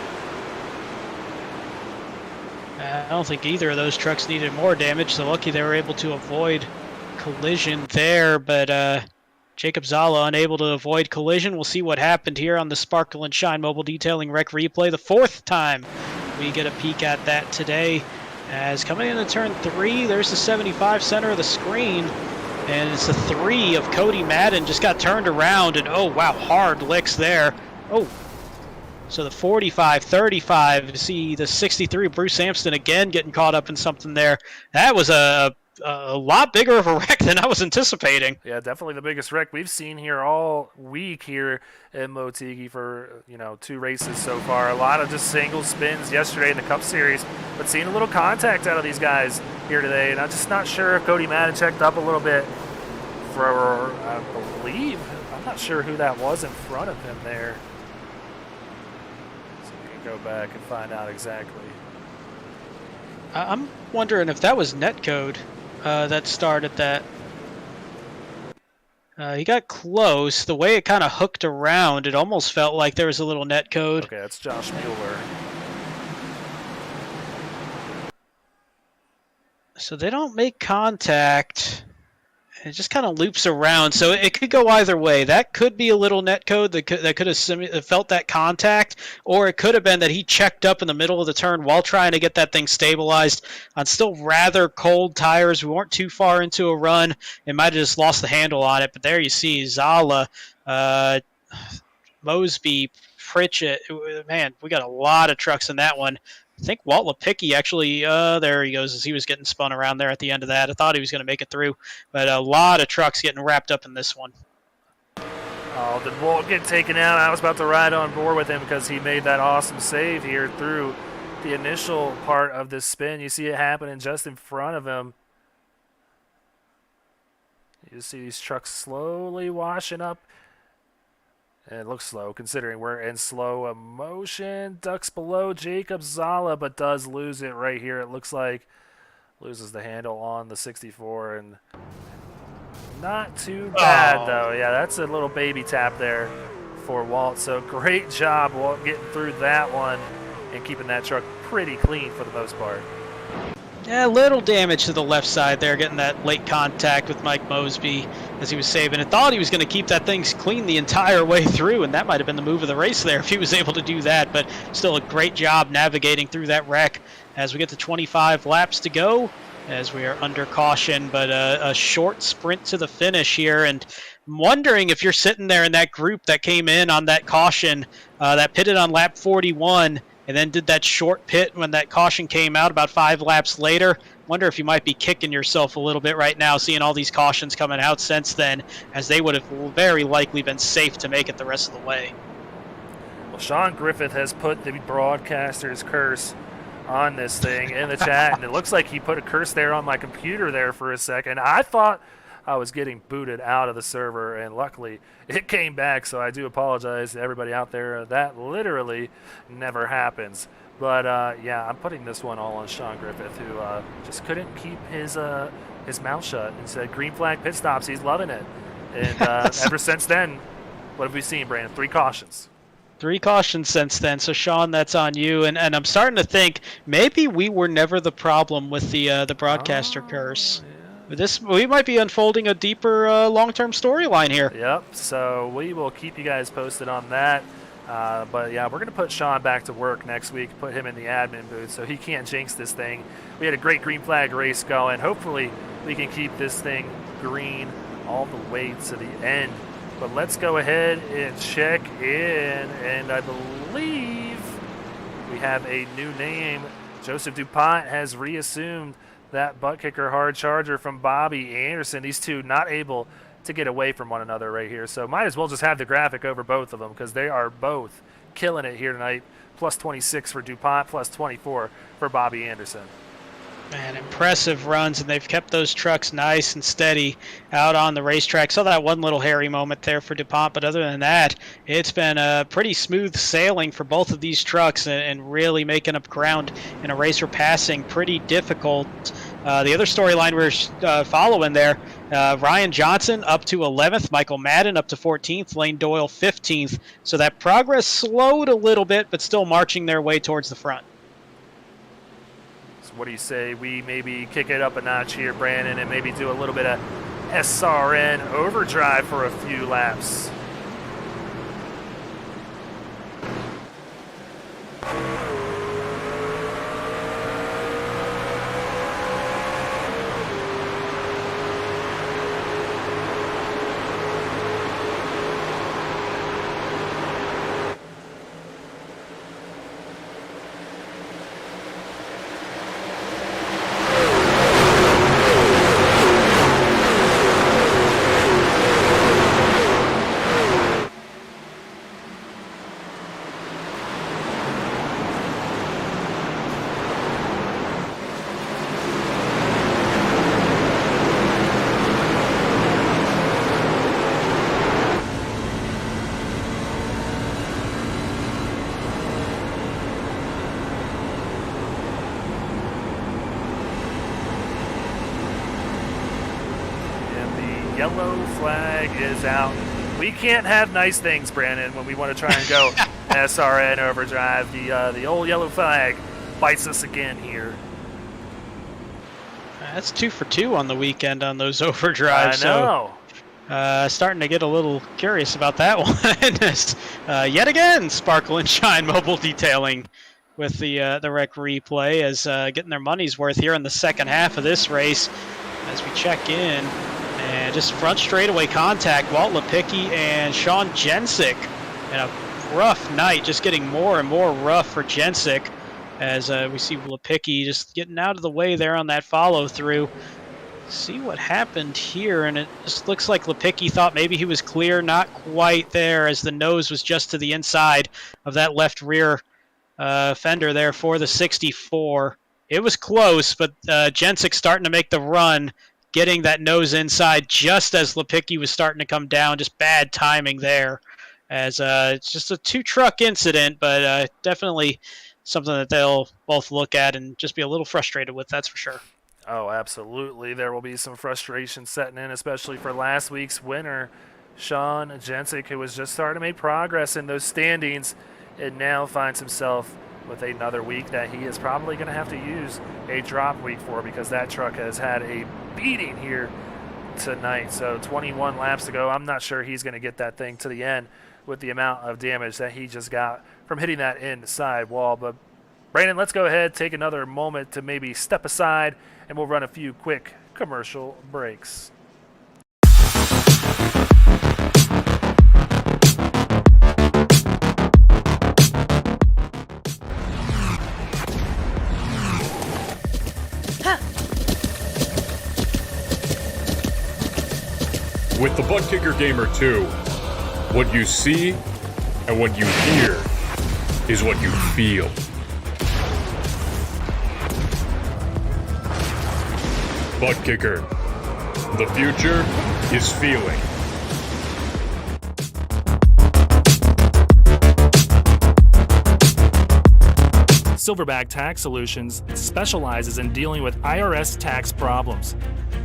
I don't think either of those trucks needed more damage, so lucky they were able to avoid collision there, but Jacob Zala unable to avoid collision. We'll see what happened here on the Sparkle and Shine Mobile Detailing Rec Replay. The 4th time we get a peek at that today. As coming into turn 3, there's the 75 center of the screen, and it's the 3 of Cody Madden. Just got turned around, and oh wow, hard licks there. Oh, so the 45, 35, see the 63 Bruce Sampson again getting caught up in something there. That was a lot bigger of a wreck than I was anticipating. Yeah, definitely the biggest wreck we've seen here all week here in Motegi for 2 races so far. A lot of just single spins yesterday in the Cup Series, but seeing a little contact out of these guys here today, and I'm just not sure if Cody Madden checked up a little bit for, I believe, I'm not sure who that was in front of him there. So we can go back and find out exactly. I'm wondering if that was netcode that started that. He got close. The way it kind of hooked around, it almost felt like there was a little netcode. Okay, that's Josh Mueller. So they don't make contact, It just kind of loops around, so it could go either way. That could be a little netcode that could have felt that contact, or it could have been that he checked up in the middle of the turn while trying to get that thing stabilized on still rather cold tires. We weren't too far into a run. It might have just lost the handle on it, but there you see Zala, Mosby, Pritchett. Man, we got a lot of trucks in that one. I think Walt Lipicki actually, there he goes as he was getting spun around there at the end of that. I thought he was going to make it through, but a lot of trucks getting wrapped up in this one. Oh, did Walt get taken out? I was about to ride on board with him because he made that awesome save here through the initial part of this spin. You see it happening just in front of him. You see these trucks slowly washing up. And it looks slow considering we're in slow motion. Ducks below Jacob Zala, but does lose it right here. It looks like loses the handle on the 64, and not too bad though. Yeah, that's a little baby tap there for Walt. So great job, Walt, getting through that one and keeping that truck pretty clean for the most part. Yeah, a little damage to the left side there, getting that late contact with Mike Mosby as he was saving it. Thought he was going to keep that thing clean the entire way through, and that might have been the move of the race there if he was able to do that, but still a great job navigating through that wreck as we get to 25 laps to go as we are under caution, but a short sprint to the finish here. And I'm wondering if you're sitting there in that group that came in on that caution, that pitted on lap 41, and then did that short pit when that caution came out about 5 laps later. Wonder if you might be kicking yourself a little bit right now, seeing all these cautions coming out since then, as they would have very likely been safe to make it the rest of the way. Well, Sean Griffith has put the broadcaster's curse on this thing in the chat, and it looks like he put a curse there on my computer there for a second. I thought I was getting booted out of the server, and luckily it came back, so I do apologize to everybody out there. That literally never happens. But yeah, I'm putting this one all on Sean Griffith, who just couldn't keep his mouth shut and said green flag pit stops. He's loving it. And ever since then, what have we seen, Brandon? 3 cautions. 3 cautions since then. So, Sean, that's on you. And I'm starting to think maybe we were never the problem with the broadcaster curse. Yeah. We might be unfolding a deeper long-term storyline here. Yep. So we will keep you guys posted on that. But yeah, we're going to put Sean back to work next week, put him in the admin booth so he can't jinx this thing. We had a great green flag race going. Hopefully we can keep this thing green all the way to the end. But let's go ahead and check in, and I believe we have a new name. Joseph DuPont has reassumed that butt kicker hard charger from Bobby Anderson. These two not able to get away from one another right here. So might as well just have the graphic over both of them because they are both killing it here tonight. Plus 26 for DuPont, plus 24 for Bobby Anderson. Man, impressive runs, and they've kept those trucks nice and steady out on the racetrack. Saw that one little hairy moment there for DuPont, but other than that, it's been a pretty smooth sailing for both of these trucks and really making up ground in a race where passing pretty difficult. The other storyline we're following there, Ryan Johnson up to 11th, Michael Madden up to 14th, Lane Doyle 15th. So that progress slowed a little bit, but still marching their way towards the front. What do you say we maybe kick it up a notch here, Brandon, and maybe do a little bit of SRN overdrive for a few laps? Yellow flag is out. We can't have nice things, Brandon, when we want to try and go SRN overdrive. The old yellow flag bites us again here. That's 2 for 2 on the weekend on those overdrives. I know. So, starting to get a little curious about that one. Yet again, Sparkle and Shine Mobile Detailing with the rec replay as getting their money's worth here in the second half of this race. As we check in, and just front straightaway contact, Walt Lipicki and Sean Jensen. And a rough night, just getting more and more rough for Jensen. As we see Lipicki just getting out of the way there on that follow-through. See what happened here, and it just looks like Lipicki thought maybe he was clear, not quite there, as the nose was just to the inside of that left rear fender there for the 64. It was close, but Jensen starting to make the run, getting that nose inside just as Lipicki was starting to come down. Just bad timing there, as it's just a 2-truck incident, but definitely something that they'll both look at and just be a little frustrated with, that's for sure. Oh, absolutely. There will be some frustration setting in, especially for last week's winner, Sean Jensen, who was just starting to make progress in those standings and now finds himself with another week that he is probably going to have to use a drop week for, because that truck has had a beating here tonight. So 21 laps to go. I'm not sure he's going to get that thing to the end with the amount of damage that he just got from hitting that inside wall. But Brandon, let's go ahead, take another moment to maybe step aside, and we'll run a few quick commercial breaks. With the Butt Kicker Gamer 2, what you see and what you hear is what you feel. Butt Kicker. The future is feeling. Silverback Tax Solutions specializes in dealing with IRS tax problems.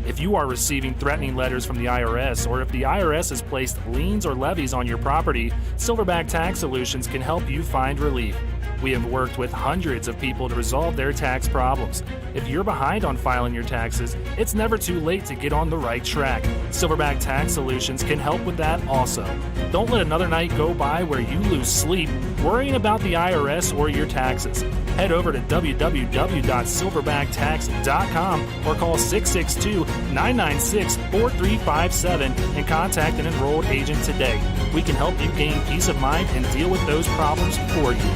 If you are receiving threatening letters from the IRS, or if the IRS has placed liens or levies on your property, Silverback Tax Solutions can help you find relief. We have worked with hundreds of people to resolve their tax problems. If you're behind on filing your taxes, it's never too late to get on the right track. Silverback Tax Solutions can help with that also. Don't let another night go by where you lose sleep worrying about the IRS or your taxes. Head over to www.silverbacttax.com or call 662-996-4357 and contact an enrolled agent today. We can help you gain peace of mind and deal with those problems for you.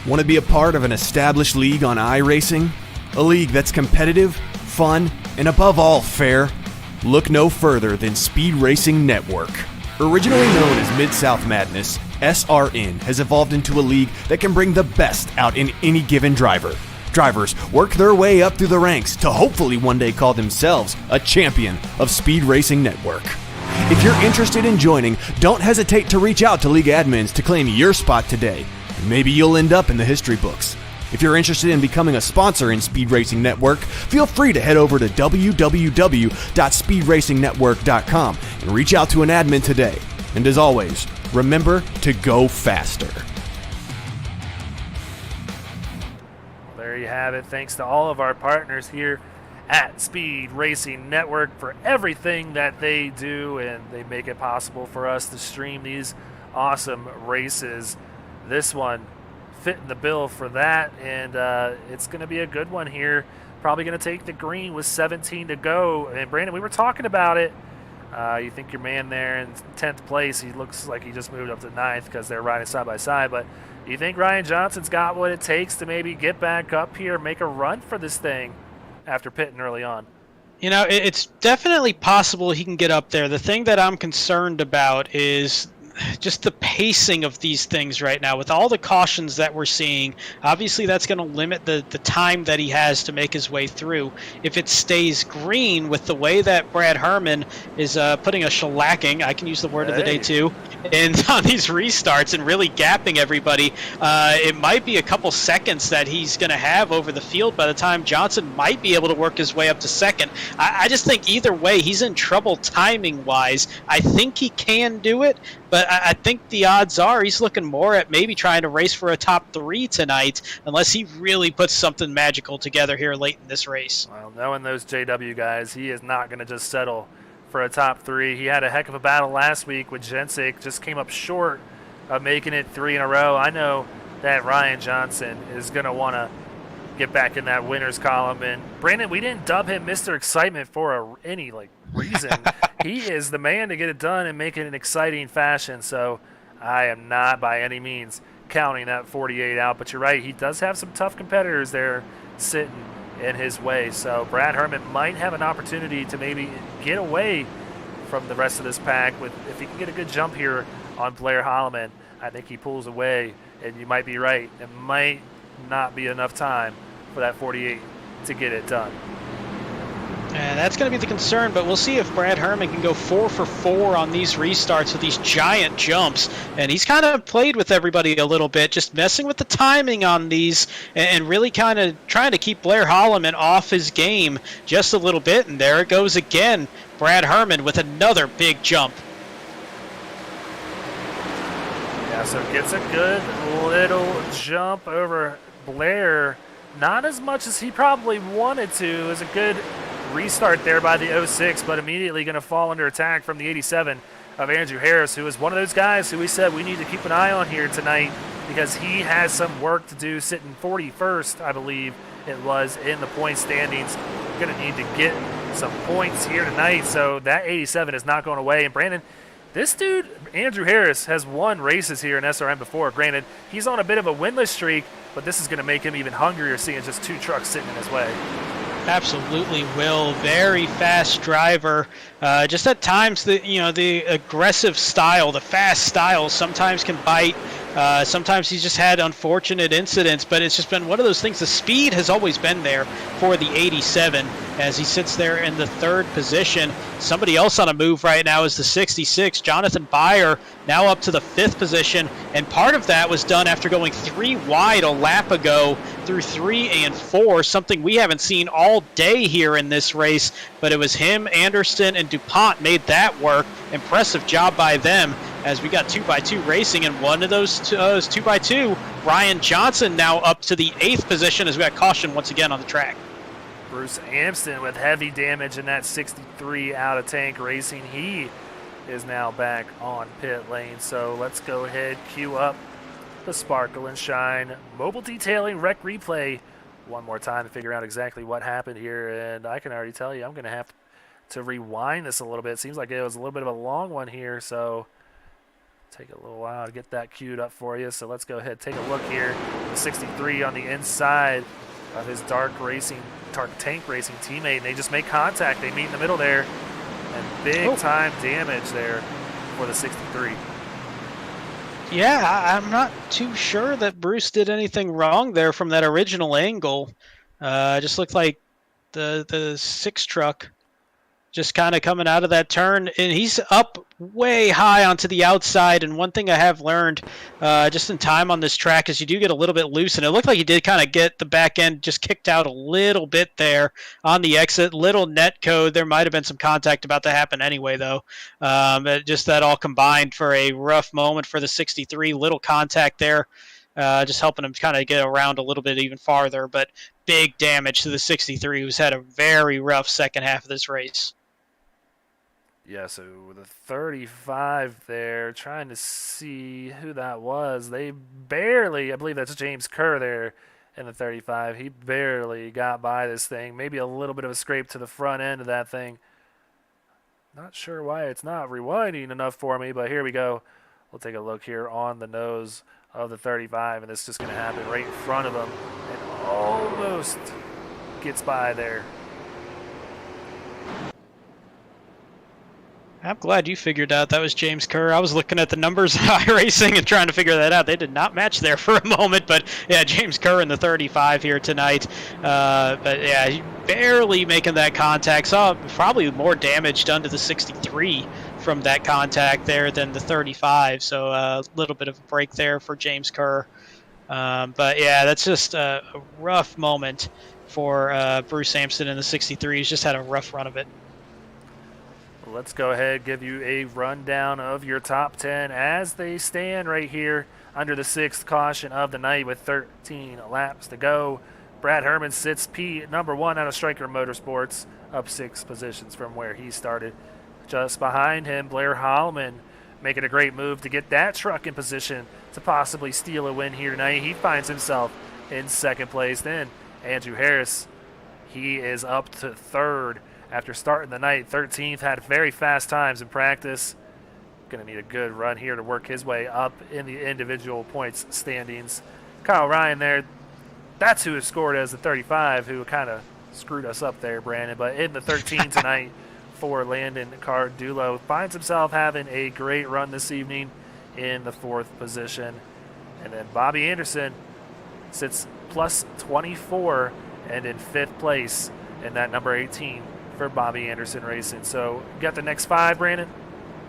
Want to be a part of an established league on iRacing? A league that's competitive, fun, and above all fair? Look no further than Speed Racing Network. Originally known as Mid-South Madness, SRN has evolved into a league that can bring the best out in any given driver. Drivers work their way up through the ranks to hopefully one day call themselves a champion of Speed Racing Network. If you're interested in joining, don't hesitate to reach out to league admins to claim your spot today. Maybe you'll end up in the history books. If you're interested in becoming a sponsor in Speed Racing Network, feel free to head over to www.speedracingnetwork.com and reach out to an admin today. And as always, remember to go faster. There you have it. Thanks to all of our partners here at Speed Racing Network for everything that they do, and they make it possible for us to stream these awesome races. This one fitting the bill for that, and it's going to be a good one here. Probably going to take the green with 17 to go. And Brandon, we were talking about it. You think your man there in 10th place, he looks like he just moved up to 9th because they're riding side by side, but you think Ryan Johnson's got what it takes to maybe get back up here, make a run for this thing after pitting early on? You know, it's definitely possible he can get up there. The thing that I'm concerned about is just the pacing of these things right now. With all the cautions that we're seeing, obviously that's going to limit the time that he has to make his way through. If it stays green with the way that Brad Herman is putting a shellacking, I can use the word of the day too, and on these restarts and really gapping everybody, it might be a couple seconds that he's going to have over the field by the time Johnson might be able to work his way up to second. I just think either way, he's in trouble timing-wise. I think he can do it, but I think the odds are he's looking more at maybe trying to race for a top 3 tonight, unless he really puts something magical together here late in this race. Well, knowing those JW guys, he is not going to just settle for a top 3. He had a heck of a battle last week with Jensen, just came up short of making it 3 in a row. I know that Ryan Johnson is going to want to get back in that winners column. And Brandon, we didn't dub him Mr. Excitement for any reason. He is the man to get it done and make it an exciting fashion. So I am not by any means counting that 48 out. But you're right, he does have some tough competitors there sitting in his way. So Brad Herman might have an opportunity to maybe get away from the rest of this pack if he can get a good jump here on Blair Holloman. I think he pulls away, and you might be right. It might not be enough time for that 48 to get it done. And that's going to be the concern, but we'll see if Brad Herman can go 4 for 4 on these restarts with these giant jumps. And he's kind of played with everybody a little bit, just messing with the timing on these and really kind of trying to keep Blair Holloman off his game just a little bit. And there it goes again, Brad Herman with another big jump. Yeah, so gets a good little jump over Blair. Not as much as he probably wanted to. It was a good restart there by the 06, but immediately going to fall under attack from the 87 of Andrew Harris, who is one of those guys who we said we need to keep an eye on here tonight because he has some work to do, sitting 41st, I believe it was, in the point standings. Going to need to get some points here tonight, so that 87 is not going away. And Brandon, this dude, Andrew Harris, has won races here in SRN before. Granted, he's on a bit of a winless streak, but this is going to make him even hungrier seeing just 2 trucks sitting in his way. Absolutely will. Very fast driver. Just at times, the aggressive style, the fast style sometimes can bite. Sometimes he's just had unfortunate incidents, but it's just been one of those things. The speed has always been there for the 87 as he sits there in the 3rd position. Somebody else on a move right now is the 66, Jonathan Byer, now up to the 5th position, and part of that was done after going 3 wide a lap ago through 3 and 4, something we haven't seen all day here in this race, but it was him, Anderson, and DuPont made that work. Impressive job by them as we got 2x2 racing, and one of those 2x2, Ryan Johnson, now up to the 8th position as we got caution once again on the track. Bruce Amston with heavy damage in that 63 out of tank racing. He is now back on pit lane. So let's go ahead, cue up the Sparkle and Shine mobile detailing rec replay one more time to figure out exactly what happened here. And I can already tell you I'm going to have to rewind this a little bit. It seems like it was a little bit of a long one here, so take a little while to get that queued up for you. So let's go ahead, take a look here. The 63 on the inside of his dark tank racing teammate, and they just make contact. They meet in the middle there, and big time damage there for the 63. Yeah, I'm not too sure that Bruce did anything wrong there from that original angle. Just looked like the 6 truck just kind of coming out of that turn, and he's up way high onto the outside. And one thing I have learned just in time on this track is you do get a little bit loose, and it looked like he did kind of get the back end just kicked out a little bit there on the exit. Little net code. There might have been some contact about to happen anyway, though. Just that all combined for a rough moment for the 63. Little contact there. Just helping him kind of get around a little bit even farther, but big damage to the 63, who's had a very rough second half of this race. Yeah, so the 35 there, trying to see who that was. They barely, I believe that's James Kerr there in the 35. He barely got by this thing. Maybe a little bit of a scrape to the front end of that thing. Not sure why it's not rewinding enough for me, but here we go. We'll take a look here on the nose of the 35, and this is just going to happen right in front of him. And almost gets by there. I'm glad you figured out that was James Kerr. I was looking at the numbers in iRacing and trying to figure that out. They did not match there for a moment, but yeah, James Kerr in the 35 here tonight. But yeah, barely making that contact. Saw probably more damage done to the 63 from that contact there than the 35. So a little bit of a break there for James Kerr. But yeah, that's just a rough moment for Bruce Amston in the 63. He's just had a rough run of it. let's go ahead, give you a rundown of your top 10 as they stand right here under the 6th caution of the night with 13 laps to go. Brad Herman sits number 1 out of Striker Motorsports, up 6 positions from where he started. Just behind him, Blair Holloman making a great move to get that truck in position to possibly steal a win here tonight. He finds himself in 2nd place. Then Andrew Harris, he is up to 3rd after starting the night 13th, had very fast times in practice. Going to need a good run here to work his way up in the individual points standings. Kyle Ryan there, that's who has scored as the 35, who kind of screwed us up there, Brandon. But in the 13 tonight for Landon Cardulo, finds himself having a great run this evening in the 4th position. And then Bobby Anderson sits plus 24 and in 5th place in that number 18 for Bobby Anderson Racing. So you got the next 5, Brandon?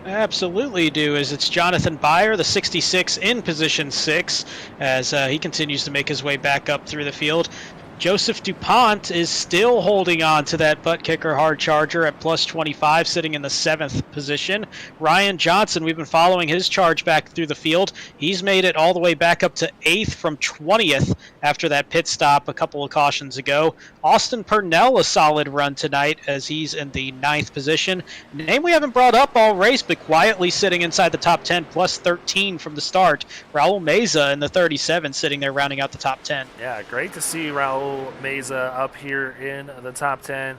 Absolutely do, as it's Jonathan Byer, the 66, in position 6, as he continues to make his way back up through the field. Joseph DuPont is still holding on to that butt kicker hard charger at plus 25, sitting in the 7th position. Ryan Johnson, we've been following his charge back through the field. He's made it all the way back up to 8th from 20th after that pit stop a couple of cautions ago. Austin Purnell, a solid run tonight as he's in the 9th position. Name we haven't brought up all race, but quietly sitting inside the top 10, plus 13 from the start. Raul Meza in the 37, sitting there rounding out the top 10. Yeah, great to see Raul Meza up here in the top 10.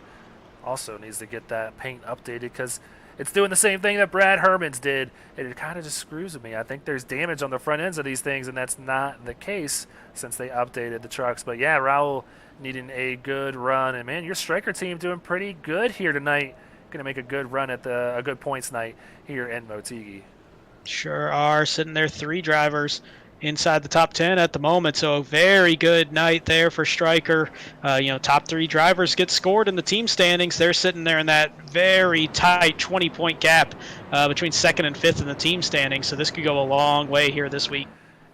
Also needs to get that paint updated because it's doing the same thing that Brad Herman's did. It kind of just screws with me. I think there's damage on the front ends of these things, and that's not the case since they updated the trucks. But yeah, Raul needing a good run. And man, your striker team doing pretty good here tonight. Going to make a good run at a good points night here in Motegi. Sure are. Sitting there, 3 drivers inside the top 10 at the moment, so a very good night there for Stryker. Top 3 drivers get scored in the team standings. They're sitting there in that very tight 20-point gap between 2nd and 5th in the team standings, so this could go a long way here this week.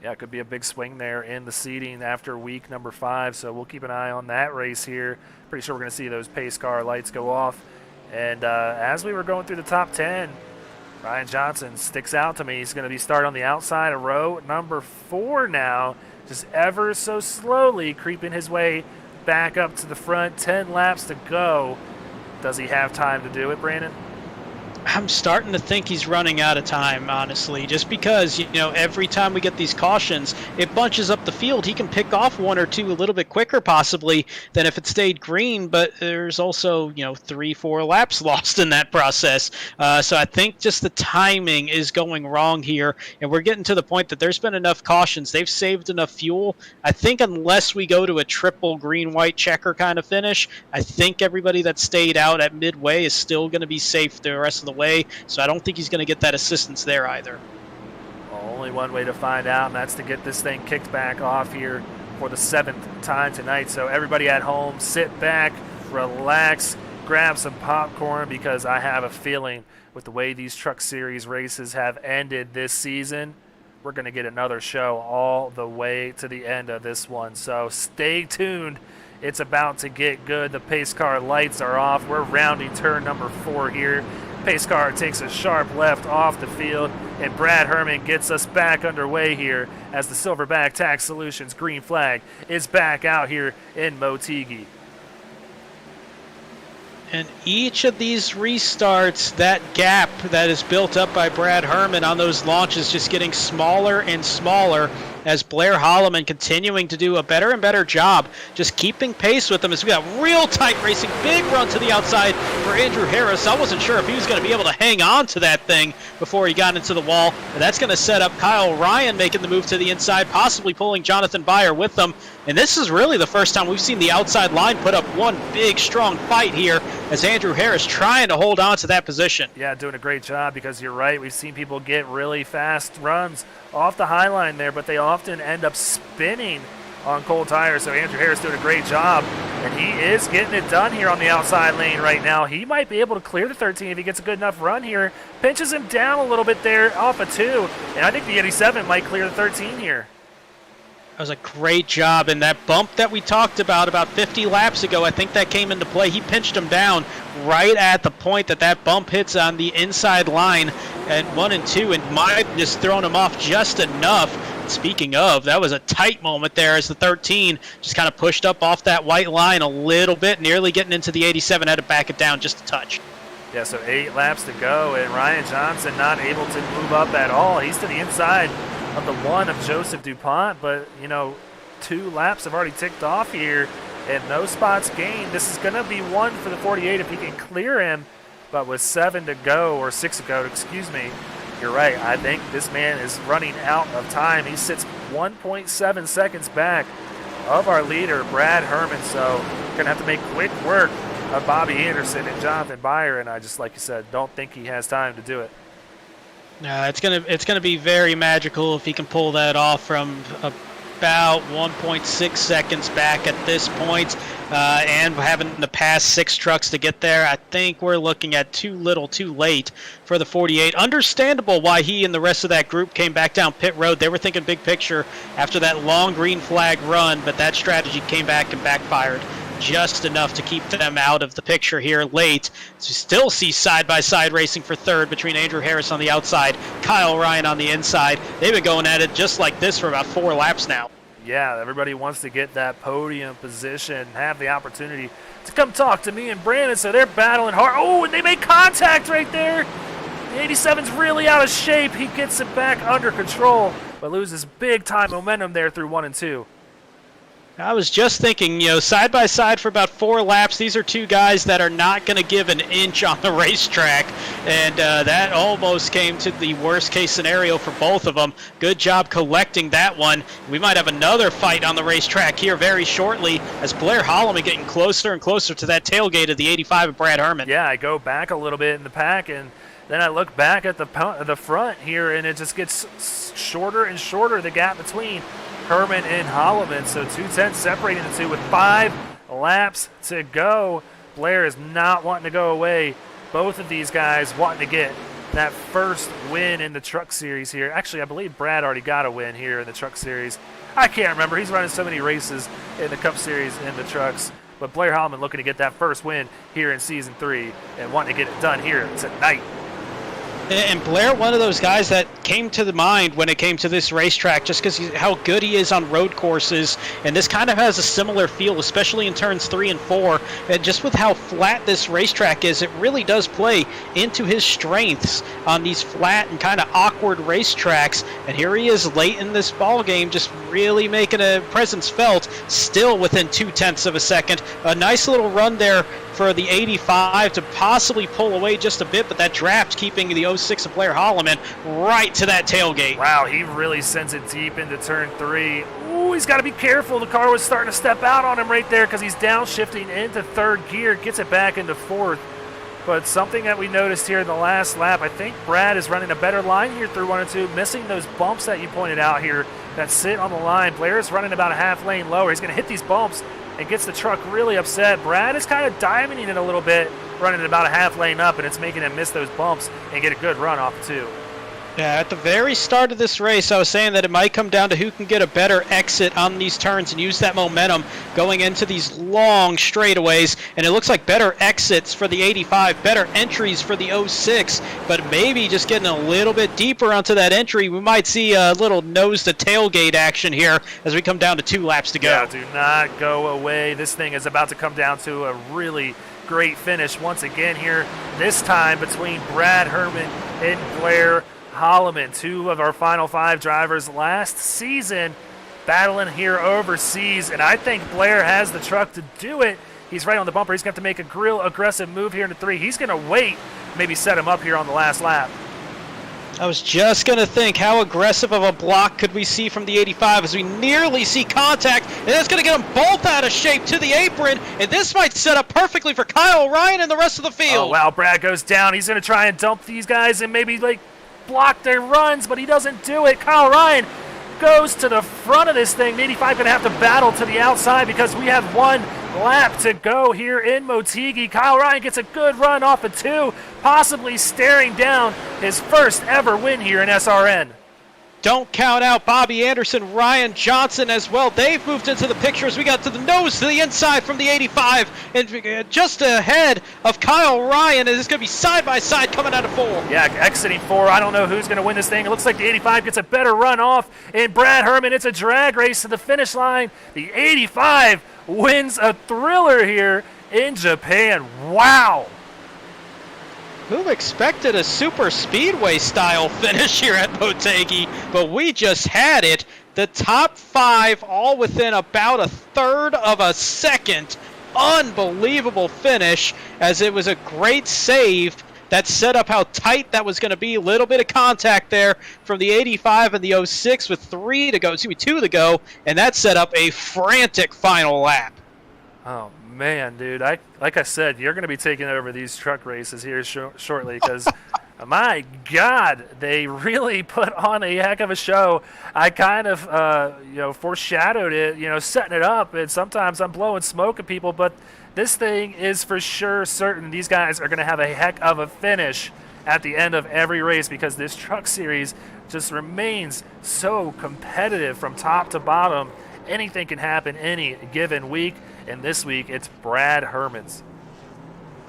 Yeah, it could be a big swing there in the seeding after week number 5, so we'll keep an eye on that race here. Pretty sure we're going to see those pace car lights go off. And as we were going through the top 10, Ryan Johnson sticks out to me. He's going to be starting on the outside of row number 4 now, just ever so slowly creeping his way back up to the front. 10 laps to go. Does he have time to do it, Brandon? I'm starting to think he's running out of time, honestly, just because, every time we get these cautions, it bunches up the field. He can pick off 1 or 2 a little bit quicker, possibly, than if it stayed green, but there's also, 3-4 laps lost in that process. So I think just the timing is going wrong here, and we're getting to the point that there's been enough cautions. They've saved enough fuel. I think unless we go to a triple green-white checker kind of finish, I think everybody that stayed out at midway is still going to be safe the rest of the way, so I don't think he's going to get that assistance there either. Only one way to find out, and that's to get this thing kicked back off here for the 7th time tonight. So everybody at home, sit back, relax, grab some popcorn, because I have a feeling with the way these Truck Series races have ended this season, we're going to get another show all the way to the end of this one. So stay tuned. It's about to get good. The pace car lights are off. We're rounding turn number 4 here. Pace car takes a sharp left off the field, and Brad Herman gets us back underway here as the Silverback Tax Solutions green flag is back out here in Motegi. And each of these restarts, that gap that is built up by Brad Herman on those launches just getting smaller and smaller as Blair Holloman continuing to do a better and better job just keeping pace with them as we got real tight racing. Big run to the outside for Andrew Harris. I wasn't sure if he was going to be able to hang on to that thing before he got into the wall. But that's going to set up Kyle Ryan making the move to the inside, possibly pulling Jonathan Byer with them. And this is really the first time we've seen the outside line put up one big, strong fight here as Andrew Harris trying to hold on to that position. Yeah, doing a great job, because you're right. We've seen people get really fast runs off the high line there, but they often end up spinning on cold tires. So Andrew Harris doing a great job, and he is getting it done here on the outside lane right now. He might be able to clear the 13 if he gets a good enough run here. Pinches him down a little bit there off of 2, and I think the 87 might clear the 13 here. was a great job, and that bump that we talked about 50 laps ago, I think that came into play. He pinched him down right at the point that bump hits on the inside line at 1 and 2, and might have just thrown him off just enough. Speaking of, that was a tight moment there as the 13 just kind of pushed up off that white line a little bit, nearly getting into the 87, had to back it down just a touch. Yeah, so 8 laps to go, and Ryan Johnson not able to move up at all. He's to the inside of the 1 of Joseph DuPont, but, 2 laps have already ticked off here, and no spots gained. This is going to be 1 for the 48 if he can clear him, but with 7 to go, or 6 to go, excuse me, you're right. I think this man is running out of time. He sits 1.7 seconds back of our leader, Brad Herman, so going to have to make quick work of Bobby Anderson and Jonathan Byer, and I just, like you said, don't think he has time to do it. It's gonna be very magical if he can pull that off from about 1.6 seconds back at this point, and having to pass 6 trucks to get there. I think we're looking at too little, too late for the 48. Understandable why he and the rest of that group came back down pit road. They were thinking big picture after that long green flag run, but that strategy came back and backfired just enough to keep them out of the picture here late. So you still see side-by-side racing for third between Andrew Harris on the outside, Kyle Ryan on the inside. They've been going at it just like this for about 4 laps now. Yeah, everybody wants to get that podium position, have the opportunity to come talk to me and Brandon, so they're battling hard. Oh, and they make contact right there. The 87's really out of shape. He gets it back under control, but loses big-time momentum there through 1 and 2. I was just thinking, side by side for about 4 laps. These are 2 guys that are not going to give an inch on the racetrack, and that almost came to the worst case scenario for both of them. Good job collecting that one. We might have another fight on the racetrack here very shortly as Blair Holloman getting closer and closer to that tailgate of the 85 of Brad Herman. Yeah, I go back a little bit in the pack, and then I look back at the front here, and it just gets shorter and shorter, the gap between Herman and Holloman, so 2:10 separating the two with 5 laps to go. Blair is not wanting to go away. Both of these guys wanting to get that first win in the Truck Series here. Actually, I believe Brad already got a win here in the Truck Series. I can't remember. He's running so many races in the Cup Series in the trucks. But Blair Holloman looking to get that first win here in Season 3 and wanting to get it done here tonight. And Blair, one of those guys that came to the mind when it came to this racetrack, just because how good he is on road courses, and this kind of has a similar feel, especially in turns 3 and 4, and just with how flat this racetrack is, it really does play into his strengths on these flat and kind of awkward racetracks. And here he is late in this ball game, just really making a presence felt, still within 0.2 of a second. A nice little run there for the 85 to possibly pull away just a bit, but that draft keeping the 06 of Blair Holloman right to that tailgate. Wow, he really sends it deep into turn 3. Ooh, he's got to be careful. The car was starting to step out on him right there because he's downshifting into 3rd gear, gets it back into 4th. But something that we noticed here in the last lap, I think Brad is running a better line here through 1 and 2, missing those bumps that you pointed out here that sit on the line. Blair is running about a half lane lower. He's going to hit these bumps and gets the truck really upset. Brad is kind of diamonding it a little bit, running about a half lane up, and it's making him miss those bumps and get a good run off too. Yeah, at the very start of this race, I was saying that it might come down to who can get a better exit on these turns and use that momentum going into these long straightaways. And it looks like better exits for the 85, better entries for the 06, but maybe just getting a little bit deeper onto that entry, we might see a little nose-to-tailgate action here as we come down to 2 laps to go. Yeah, do not go away. This thing is about to come down to a really great finish once again here, this time between Brad Herman and Blair Holloman, 2 of our final 5 drivers last season, battling here overseas, and I think Blair has the truck to do it. He's right on the bumper. He's going to have to make a real aggressive move here into 3. He's going to wait, maybe set him up here on the last lap. I was just going to think, how aggressive of a block could we see from the 85 as we nearly see contact, and that's going to get them both out of shape to the apron, and this might set up perfectly for Kyle Ryan and the rest of the field. Oh, wow, Brad goes down. He's going to try and dump these guys and maybe, block their runs, but he doesn't do it. Kyle Ryan goes to the front of this thing. 85 going to have to battle to the outside because we have 1 lap to go here in Motegi. Kyle Ryan gets a good run off of 2, possibly staring down his first ever win here in SRN. don't count out Bobby Anderson, Ryan Johnson as well. They've moved into the picture as we got to the nose, to the inside from the 85, and just ahead of Kyle Ryan. And it's going to be side by side coming out of 4. Yeah, exiting 4. I don't know who's going to win this thing. It looks like the 85 gets a better run off. And Brad Herman, it's a drag race to the finish line. The 85 wins a thriller here in Japan. Wow. Who expected a super speedway style finish here at Motegi, but we just had it. The top 5 all within about a third of a second. Unbelievable finish, as it was a great save that set up how tight that was going to be. A little bit of contact there from the 85 and the 06 with 2 to go, and that set up a frantic final lap. Oh, man, dude. Like I said, you're going to be taking over these truck races here shortly because, my God, they really put on a heck of a show. I kind of, foreshadowed it, setting it up, and sometimes I'm blowing smoke at people, but this thing is for sure certain these guys are going to have a heck of a finish at the end of every race because this truck series just remains so competitive from top to bottom. Anything can happen any given week, and this week it's Brad Herman's.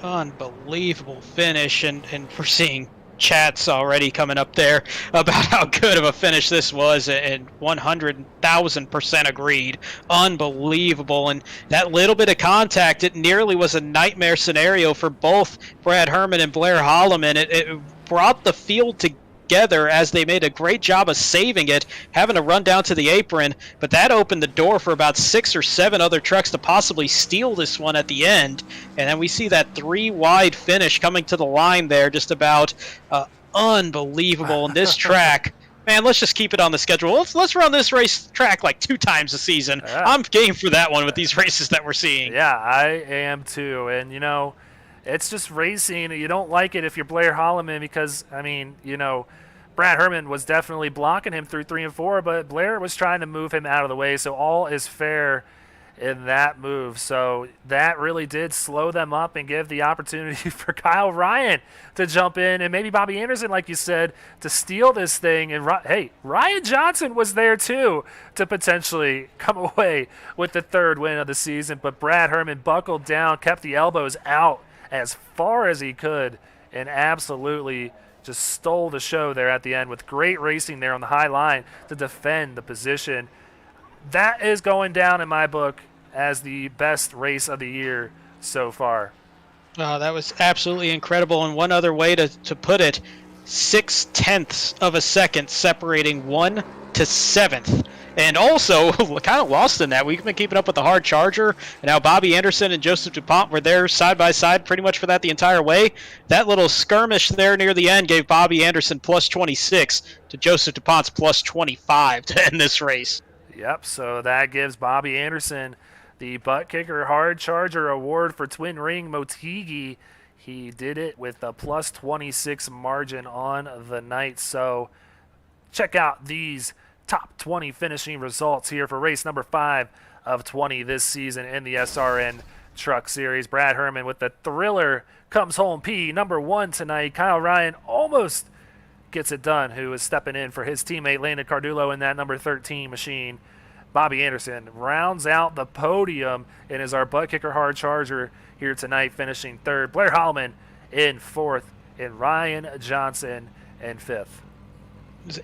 Unbelievable finish, and we're seeing chats already coming up there about how good of a finish this was, and 100,000% agreed. Unbelievable, and that little bit of contact, it nearly was a nightmare scenario for both Brad Herman and Blair Holloman. It brought the field together as they made a great job of saving it, having to run down to the apron, but that opened the door for about 6 or 7 other trucks to possibly steal this one at the end. And then we see that 3-wide finish coming to the line there, just about unbelievable. And this track, man, let's just keep it on the schedule. Let's run this race track like 2 times a season. Yeah. I'm game for that one with these races that we're seeing. Yeah, I am too. And, it's just racing. You don't like it if you're Blair Holloman because, Brad Herman was definitely blocking him through 3 and 4, but Blair was trying to move him out of the way, so all is fair in that move. So that really did slow them up and give the opportunity for Kyle Ryan to jump in and maybe Bobby Anderson, like you said, to steal this thing. And, hey, Ryan Johnson was there too to potentially come away with the 3rd win of the season, but Brad Herman buckled down, kept the elbows out as far as he could, and absolutely just stole the show there at the end with great racing there on the high line to defend the position. That is going down in my book as the best race of the year so far. Oh, that was absolutely incredible. And one other way to put it, 0.6 of a second separating 1 to 7th. And also, kind of lost in that, we've been keeping up with the hard charger, and now Bobby Anderson and Joseph DuPont were there side by side pretty much for that the entire way. That little skirmish there near the end gave Bobby Anderson plus 26 to Joseph DuPont's plus 25 to end this race. Yep, so that gives Bobby Anderson the Butt Kicker Hard Charger Award for Twin Ring Motegi. He did it with a plus 26 margin on the night. So check out these top 20 finishing results here for race number 5 of 20 this season in the SRN Truck Series. Brad Herman with the thriller comes home P number 1 tonight. Kyle Ryan almost gets it done, who is stepping in for his teammate Landon Cardullo in that number 13 machine. Bobby Anderson rounds out the podium and is our Butt Kicker Hard Charger here tonight, finishing 3rd. Blair Holloman in 4th, and Ryan Johnson in 5th.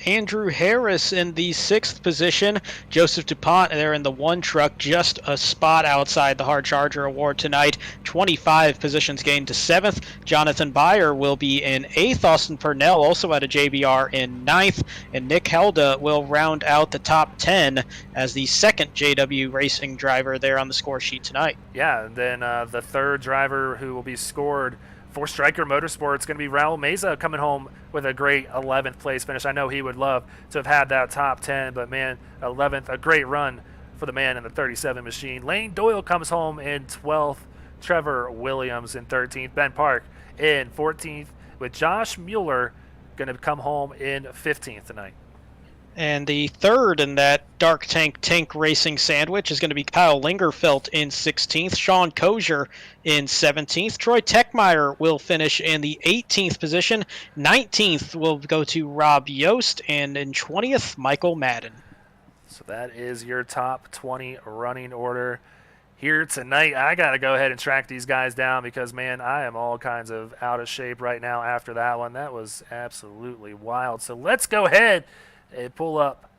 Andrew Harris in the 6th position. Joseph DuPont there in the 1 truck, just a spot outside the Hard Charger Award tonight. 25 positions gained to 7th. Jonathan Byer will be in 8th. Austin Purnell also at a JBR in 9th. And Nick Helda will round out the top 10 as the 2nd JW Racing driver there on the score sheet tonight. Yeah, and then the 3rd driver who will be scored for Stryker Motorsports, going to be Raul Meza coming home with a great 11th place finish. I know he would love to have had that top 10, but man, 11th, a great run for the man in the 37 machine. Lane Doyle comes home in 12th. Trevor Williams in 13th. Ben Park in 14th, with Josh Mueller going to come home in 15th tonight. And the third in that Dark Tank Racing sandwich is going to be Kyle Lingerfelt in 16th, Sean Kozier in 17th. Troy Techmeyer will finish in the 18th position. 19th will go to Rob Yost, and in 20th, Michael Madden. So that is your top 20 running order here tonight. I got to go ahead and track these guys down because, man, I am all kinds of out of shape right now after that one. That was absolutely wild. So let's go ahead and pull up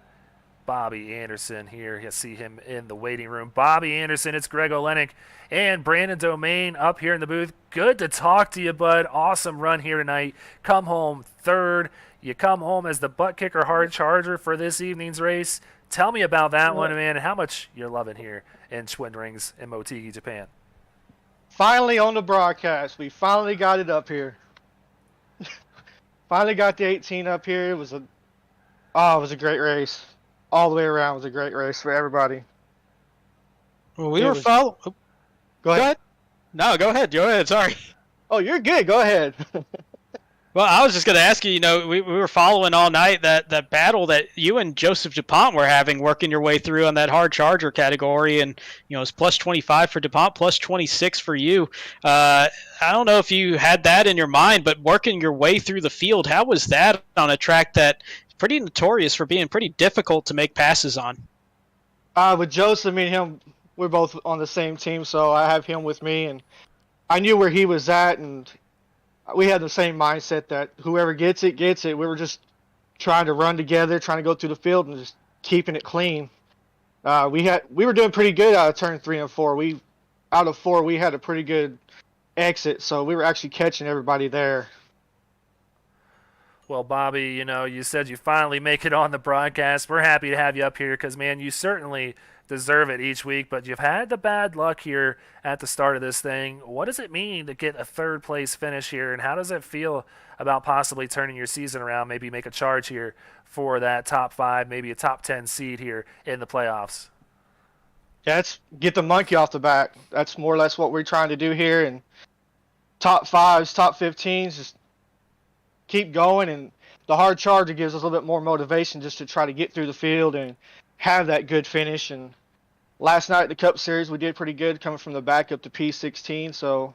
Bobby Anderson here. You see him in the waiting room. Bobby Anderson, it's Greg Olenek and Brandon Domain up here in the booth. Good to talk to you, bud. Awesome run here tonight. Come home third. You come home as the butt kicker hard charger for this evening's race. Tell me about that one, man, and how much you're loving here in Twin Rings in Motegi, Japan. Finally on the broadcast. We finally got it up here. Finally got the 18 up here. It was a great race. All the way around was a great race for everybody. Well, we were following. Go ahead. No, go ahead. Go ahead. Sorry. Oh, you're good. Go ahead. Well, I was just going to ask you, we were following all night that battle that you and Joseph DuPont were having, working your way through on that hard charger category, and, it's plus 25 for DuPont, plus 26 for you. I don't know if you had that in your mind, but working your way through the field, how was that on a track that is pretty notorious for being pretty difficult to make passes on? With Joseph, me and him, we're both on the same team, so I have him with me, and I knew where he was at, and we had the same mindset that whoever gets it, gets it. We were just trying to run together, trying to go through the field and just keeping it clean. We were doing pretty good out of turn 3 and 4. Out of 4, we had a pretty good exit, so we were actually catching everybody there. Well, Bobby, you said you finally make it on the broadcast. We're happy to have you up here because, man, you certainly deserve it each week, but you've had the bad luck here at the start of this thing. What does it mean to get a third-place finish here, and how does it feel about possibly turning your season around, maybe make a charge here for that top 5, maybe a top 10 seed here in the playoffs? Yeah, it's get the monkey off the back. That's more or less what we're trying to do here, and top 5s, top 15s, just keep going, and the hard charger gives us a little bit more motivation just to try to get through the field and have that good finish. And last night, the Cup Series, we did pretty good coming from the back up to P16. So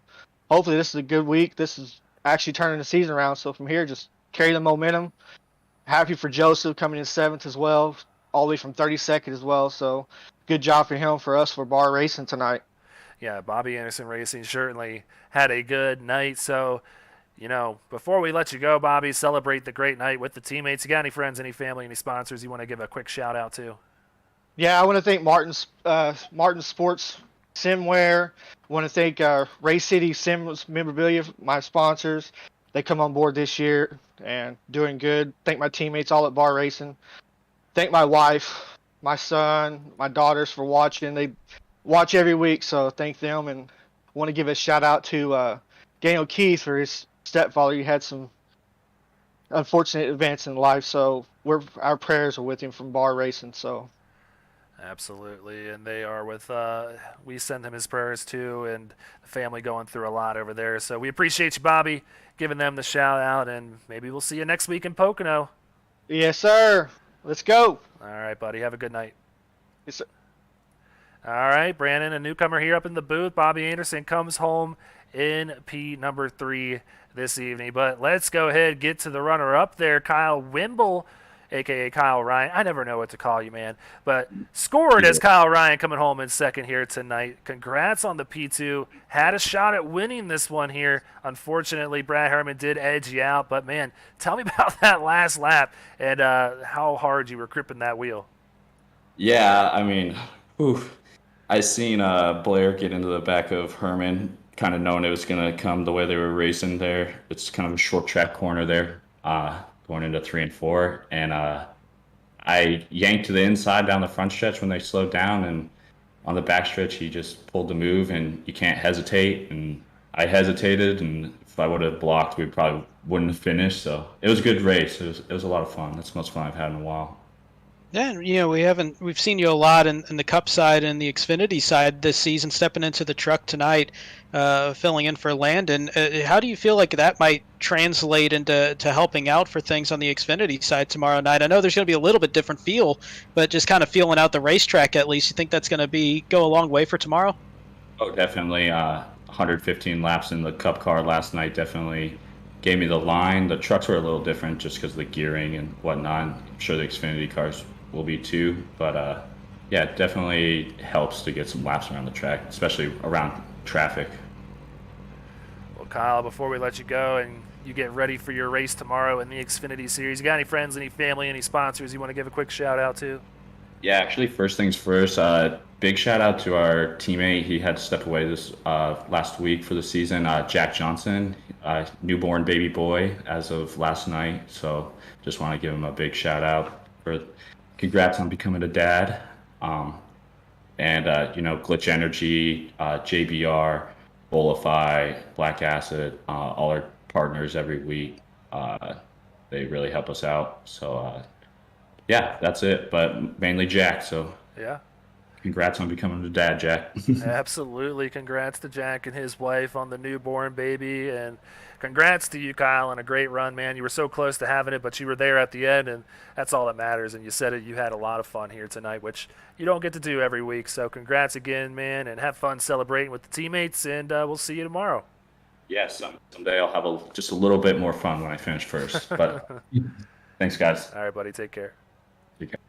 hopefully this is a good week. This is actually turning the season around. So from here, just carry the momentum. Happy for Joseph coming in 7th as well, all the way from 32nd as well. So good job for him, for us, for Bar Racing tonight. Yeah, Bobby Anderson Racing certainly had a good night. So, before we let you go, Bobby, celebrate the great night with the teammates. You got any friends, any family, any sponsors you want to give a quick shout out to? Yeah, I want to thank Martin Sports Simware. I want to thank Ray City Sims Memorabilia, my sponsors. They come on board this year and doing good. Thank my teammates all at Bar Racing. Thank my wife, my son, my daughters for watching. They watch every week, so thank them. And I want to give a shout out to Daniel Keith for his stepfather. He had some unfortunate events in life, so our prayers are with him from Bar Racing. So. Absolutely, and they are with, we send them his prayers too, and the family going through a lot over there. So we appreciate you, Bobby, giving them the shout out, and maybe we'll see you next week in Pocono. Yes, sir. Let's go. All right, buddy. Have a good night. Yes, sir. All right, Brandon, a newcomer here up in the booth. Bobby Anderson comes home in P number 3 this evening. But let's go ahead and get to the runner-up there, Kyle Wimble, a.k.a. Kyle Ryan. I never know what to call you, man. But scored as Kyle Ryan coming home in 2nd here tonight. Congrats on the P2. Had a shot at winning this one here. Unfortunately, Brad Herman did edge you out. But, man, tell me about that last lap and how hard you were gripping that wheel. Yeah, I mean, I seen Blair get into the back of Herman, kind of knowing it was going to come the way they were racing there. It's kind of a short track corner there. Going into 3 and 4, and I yanked to the inside down the front stretch when they slowed down, and on the back stretch he just pulled the move, and you can't hesitate, and I hesitated, and if I would have blocked, we probably wouldn't have finished. So it was a good race. It was a lot of fun. That's the most fun I've had in a while. Yeah, we've seen you a lot in the Cup side and the Xfinity side this season, stepping into the truck tonight, filling in for Landon. How do you feel like that might translate into helping out for things on the Xfinity side tomorrow night? I know there's going to be a little bit different feel, but just kind of feeling out the racetrack at least, you think that's going to go a long way for tomorrow? Oh, definitely. 115 laps in the Cup car last night definitely gave me the line. The trucks were a little different just because of the gearing and whatnot. I'm sure the Xfinity cars will be too, but yeah, it definitely helps to get some laps around the track, especially around traffic. Well, Kyle, before we let you go and you get ready for your race tomorrow in the Xfinity Series, you got any friends, any family, any sponsors you want to give a quick shout out to? Yeah, actually, first things first. Big shout out to our teammate. He had to step away this last week for the season. Jack Johnson, newborn baby boy as of last night. So just want to give him a big shout out for congrats on becoming a dad. Glitch Energy, JBR, Bolify, Black Acid, all our partners every week. They really help us out. So yeah, that's it. But mainly Jack. So Yeah. congrats on becoming a dad, Jack. Absolutely. Congrats to Jack and his wife on the newborn baby. And congrats to you, Kyle, on a great run, man. You were so close to having it, but you were there at the end, and that's all that matters. And you said it, you had a lot of fun here tonight, which you don't get to do every week. So congrats again, man, and have fun celebrating with the teammates, and we'll see you tomorrow. Yes, someday I'll have just a little bit more fun when I finish first. But thanks, guys. All right, buddy. Take care. Take care.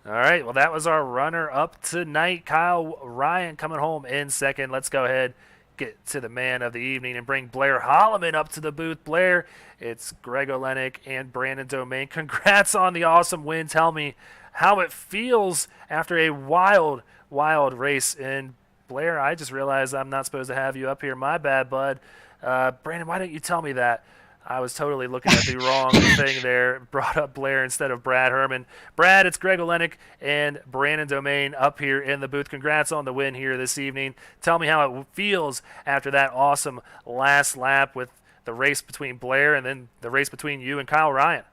All right, well, that was our runner-up tonight. Kyle Ryan coming home in second. Let's go ahead, get to the man of the evening, and bring Blair Holloman up to the booth. Blair, it's Greg Olenek and Brandon Domain. Congrats on the awesome win. Tell me how it feels after a wild, wild race. And Blair, I just realized I'm not supposed to have you up here. My bad, bud. Brandon, why didn't you tell me that? I was totally looking at the wrong thing there. Brought up Blair instead of Brad Herman. Brad, it's Greg Olenek and Brandon Domain up here in the booth. Congrats on the win here this evening. Tell me how it feels after that awesome last lap with the race between Blair and then the race between you and Kyle Ryan.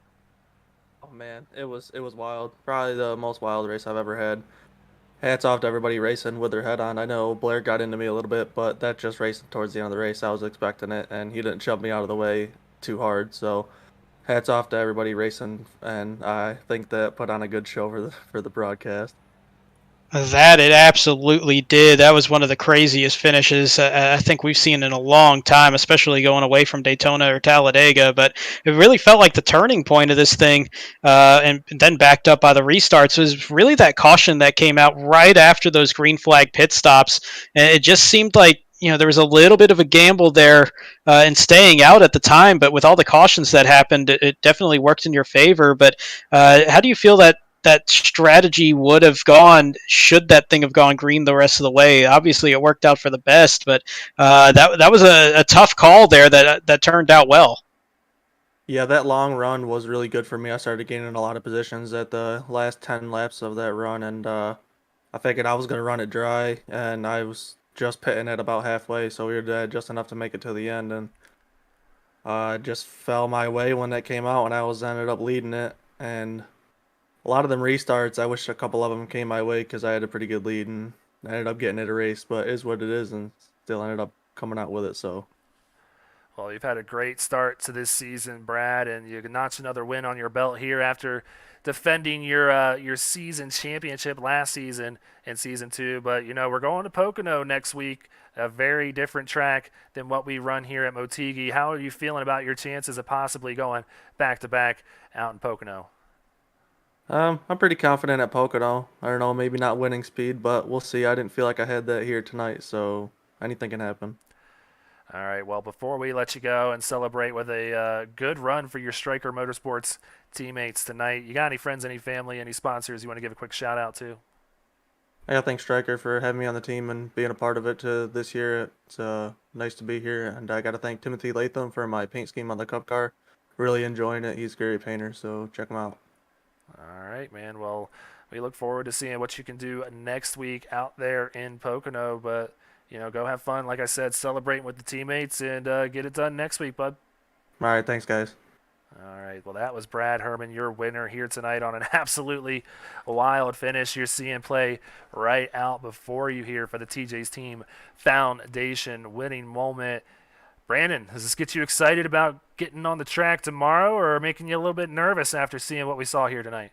Oh man, it was wild. Probably the most wild race I've ever had. Hats off to everybody racing with their head on. I know Blair got into me a little bit, but that just racing towards the end of the race. I was expecting it, and he didn't shove me out of the way too hard. So, hats off to everybody racing, and I think that put on a good show for the broadcast. That it absolutely did. That was one of the craziest finishes I think we've seen in a long time, especially going away from Daytona or Talladega. But it really felt like the turning point of this thing, and then backed up by the restarts, was really that caution that came out right after those green flag pit stops. And it just seemed like there was a little bit of a gamble there in staying out at the time, but with all the cautions that happened, it definitely worked in your favor. But how do you feel that strategy would have gone should that thing have gone green the rest of the way? Obviously, it worked out for the best, but that was a tough call there that turned out well. Yeah, that long run was really good for me. I started gaining a lot of positions at the last 10 laps of that run, and I figured I was going to run it dry, and I was just pitting it about halfway, so we were dead just enough to make it to the end, and just fell my way when that came out, and I ended up leading it, and a lot of them restarts, I wish a couple of them came my way because I had a pretty good lead and I ended up getting it a race, but it is what it is and still ended up coming out with it. So, Well, you've had a great start to this season, Brad, and you notch another win on your belt here after defending your season championship last season in season 2. But we're going to Pocono next week, a very different track than what we run here at Motegi. How are you feeling about your chances of possibly going back to back out in Pocono? I'm pretty confident at Pocono. I don't know, maybe not winning speed, but we'll see. I didn't feel like I had that here tonight, so anything can happen. All right, well, before we let you go and celebrate with a good run for your Stryker Motorsports teammates tonight, you got any friends, any family, any sponsors you want to give a quick shout out to? I gotta thank Stryker for having me on the team and being a part of it this year. It's nice to be here, and I gotta thank Timothy Latham for my paint scheme on the Cup car. Really enjoying it. He's a great painter, so check him out. All right, man. Well, we look forward to seeing what you can do next week out there in Pocono. But, go have fun. Like I said, celebrating with the teammates and get it done next week, bud. All right, thanks, guys. All right. Well, that was Brad Herman, your winner here tonight on an absolutely wild finish. You're seeing play right out before you here for the TJ's Team Foundation winning moment. Brandon, does this get you excited about getting on the track tomorrow or making you a little bit nervous after seeing what we saw here tonight?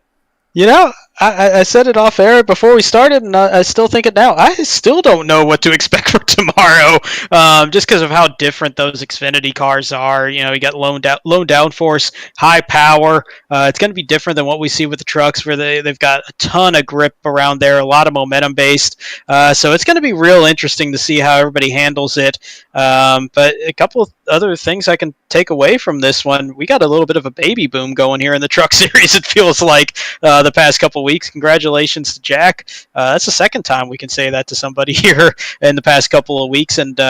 You know, I said it off air before we started, and I still think it now. I still don't know what to expect for tomorrow, just because of how different those Xfinity cars are. You know, you got low downforce, high power. It's going to be different than what we see with the trucks, where they've got a ton of grip around there, a lot of momentum based. So it's going to be real interesting to see how everybody handles it. But a couple of other things I can take away from this one: we got a little bit of a baby boom going here in the truck series. It feels like. The past couple weeks. Congratulations to Jack. That's the second time we can say that to somebody here in the past couple of weeks. And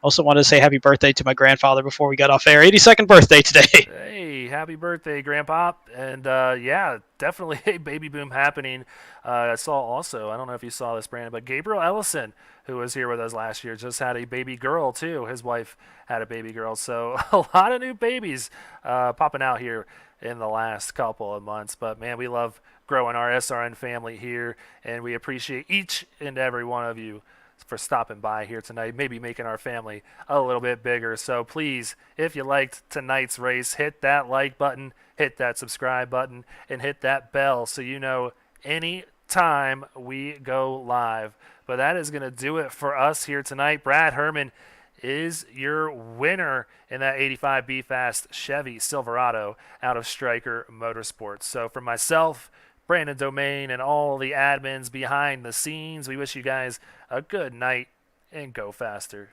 also wanted to say happy birthday to my grandfather before we got off air. 82nd birthday today. Hey, happy birthday, Grandpa. And yeah, definitely a baby boom happening. I saw also, I don't know if you saw this, Brandon, but Gabriel Ellison, who was here with us last year, just had a baby girl too. His wife had a baby girl. So a lot of new babies popping out here in the last couple of months. But man, we love growing our SRN family here, and we appreciate each and every one of you for stopping by here tonight, maybe making our family a little bit bigger. So please, if you liked tonight's race, hit that like button, hit that subscribe button, and hit that bell so you know any time we go live. But that is going to do it for us here tonight. Brad Herman is your winner in that 85 B-Fast Chevy Silverado out of Stryker Motorsports. So for myself, Brandon Domain, and all the admins behind the scenes, we wish you guys a good night and go faster.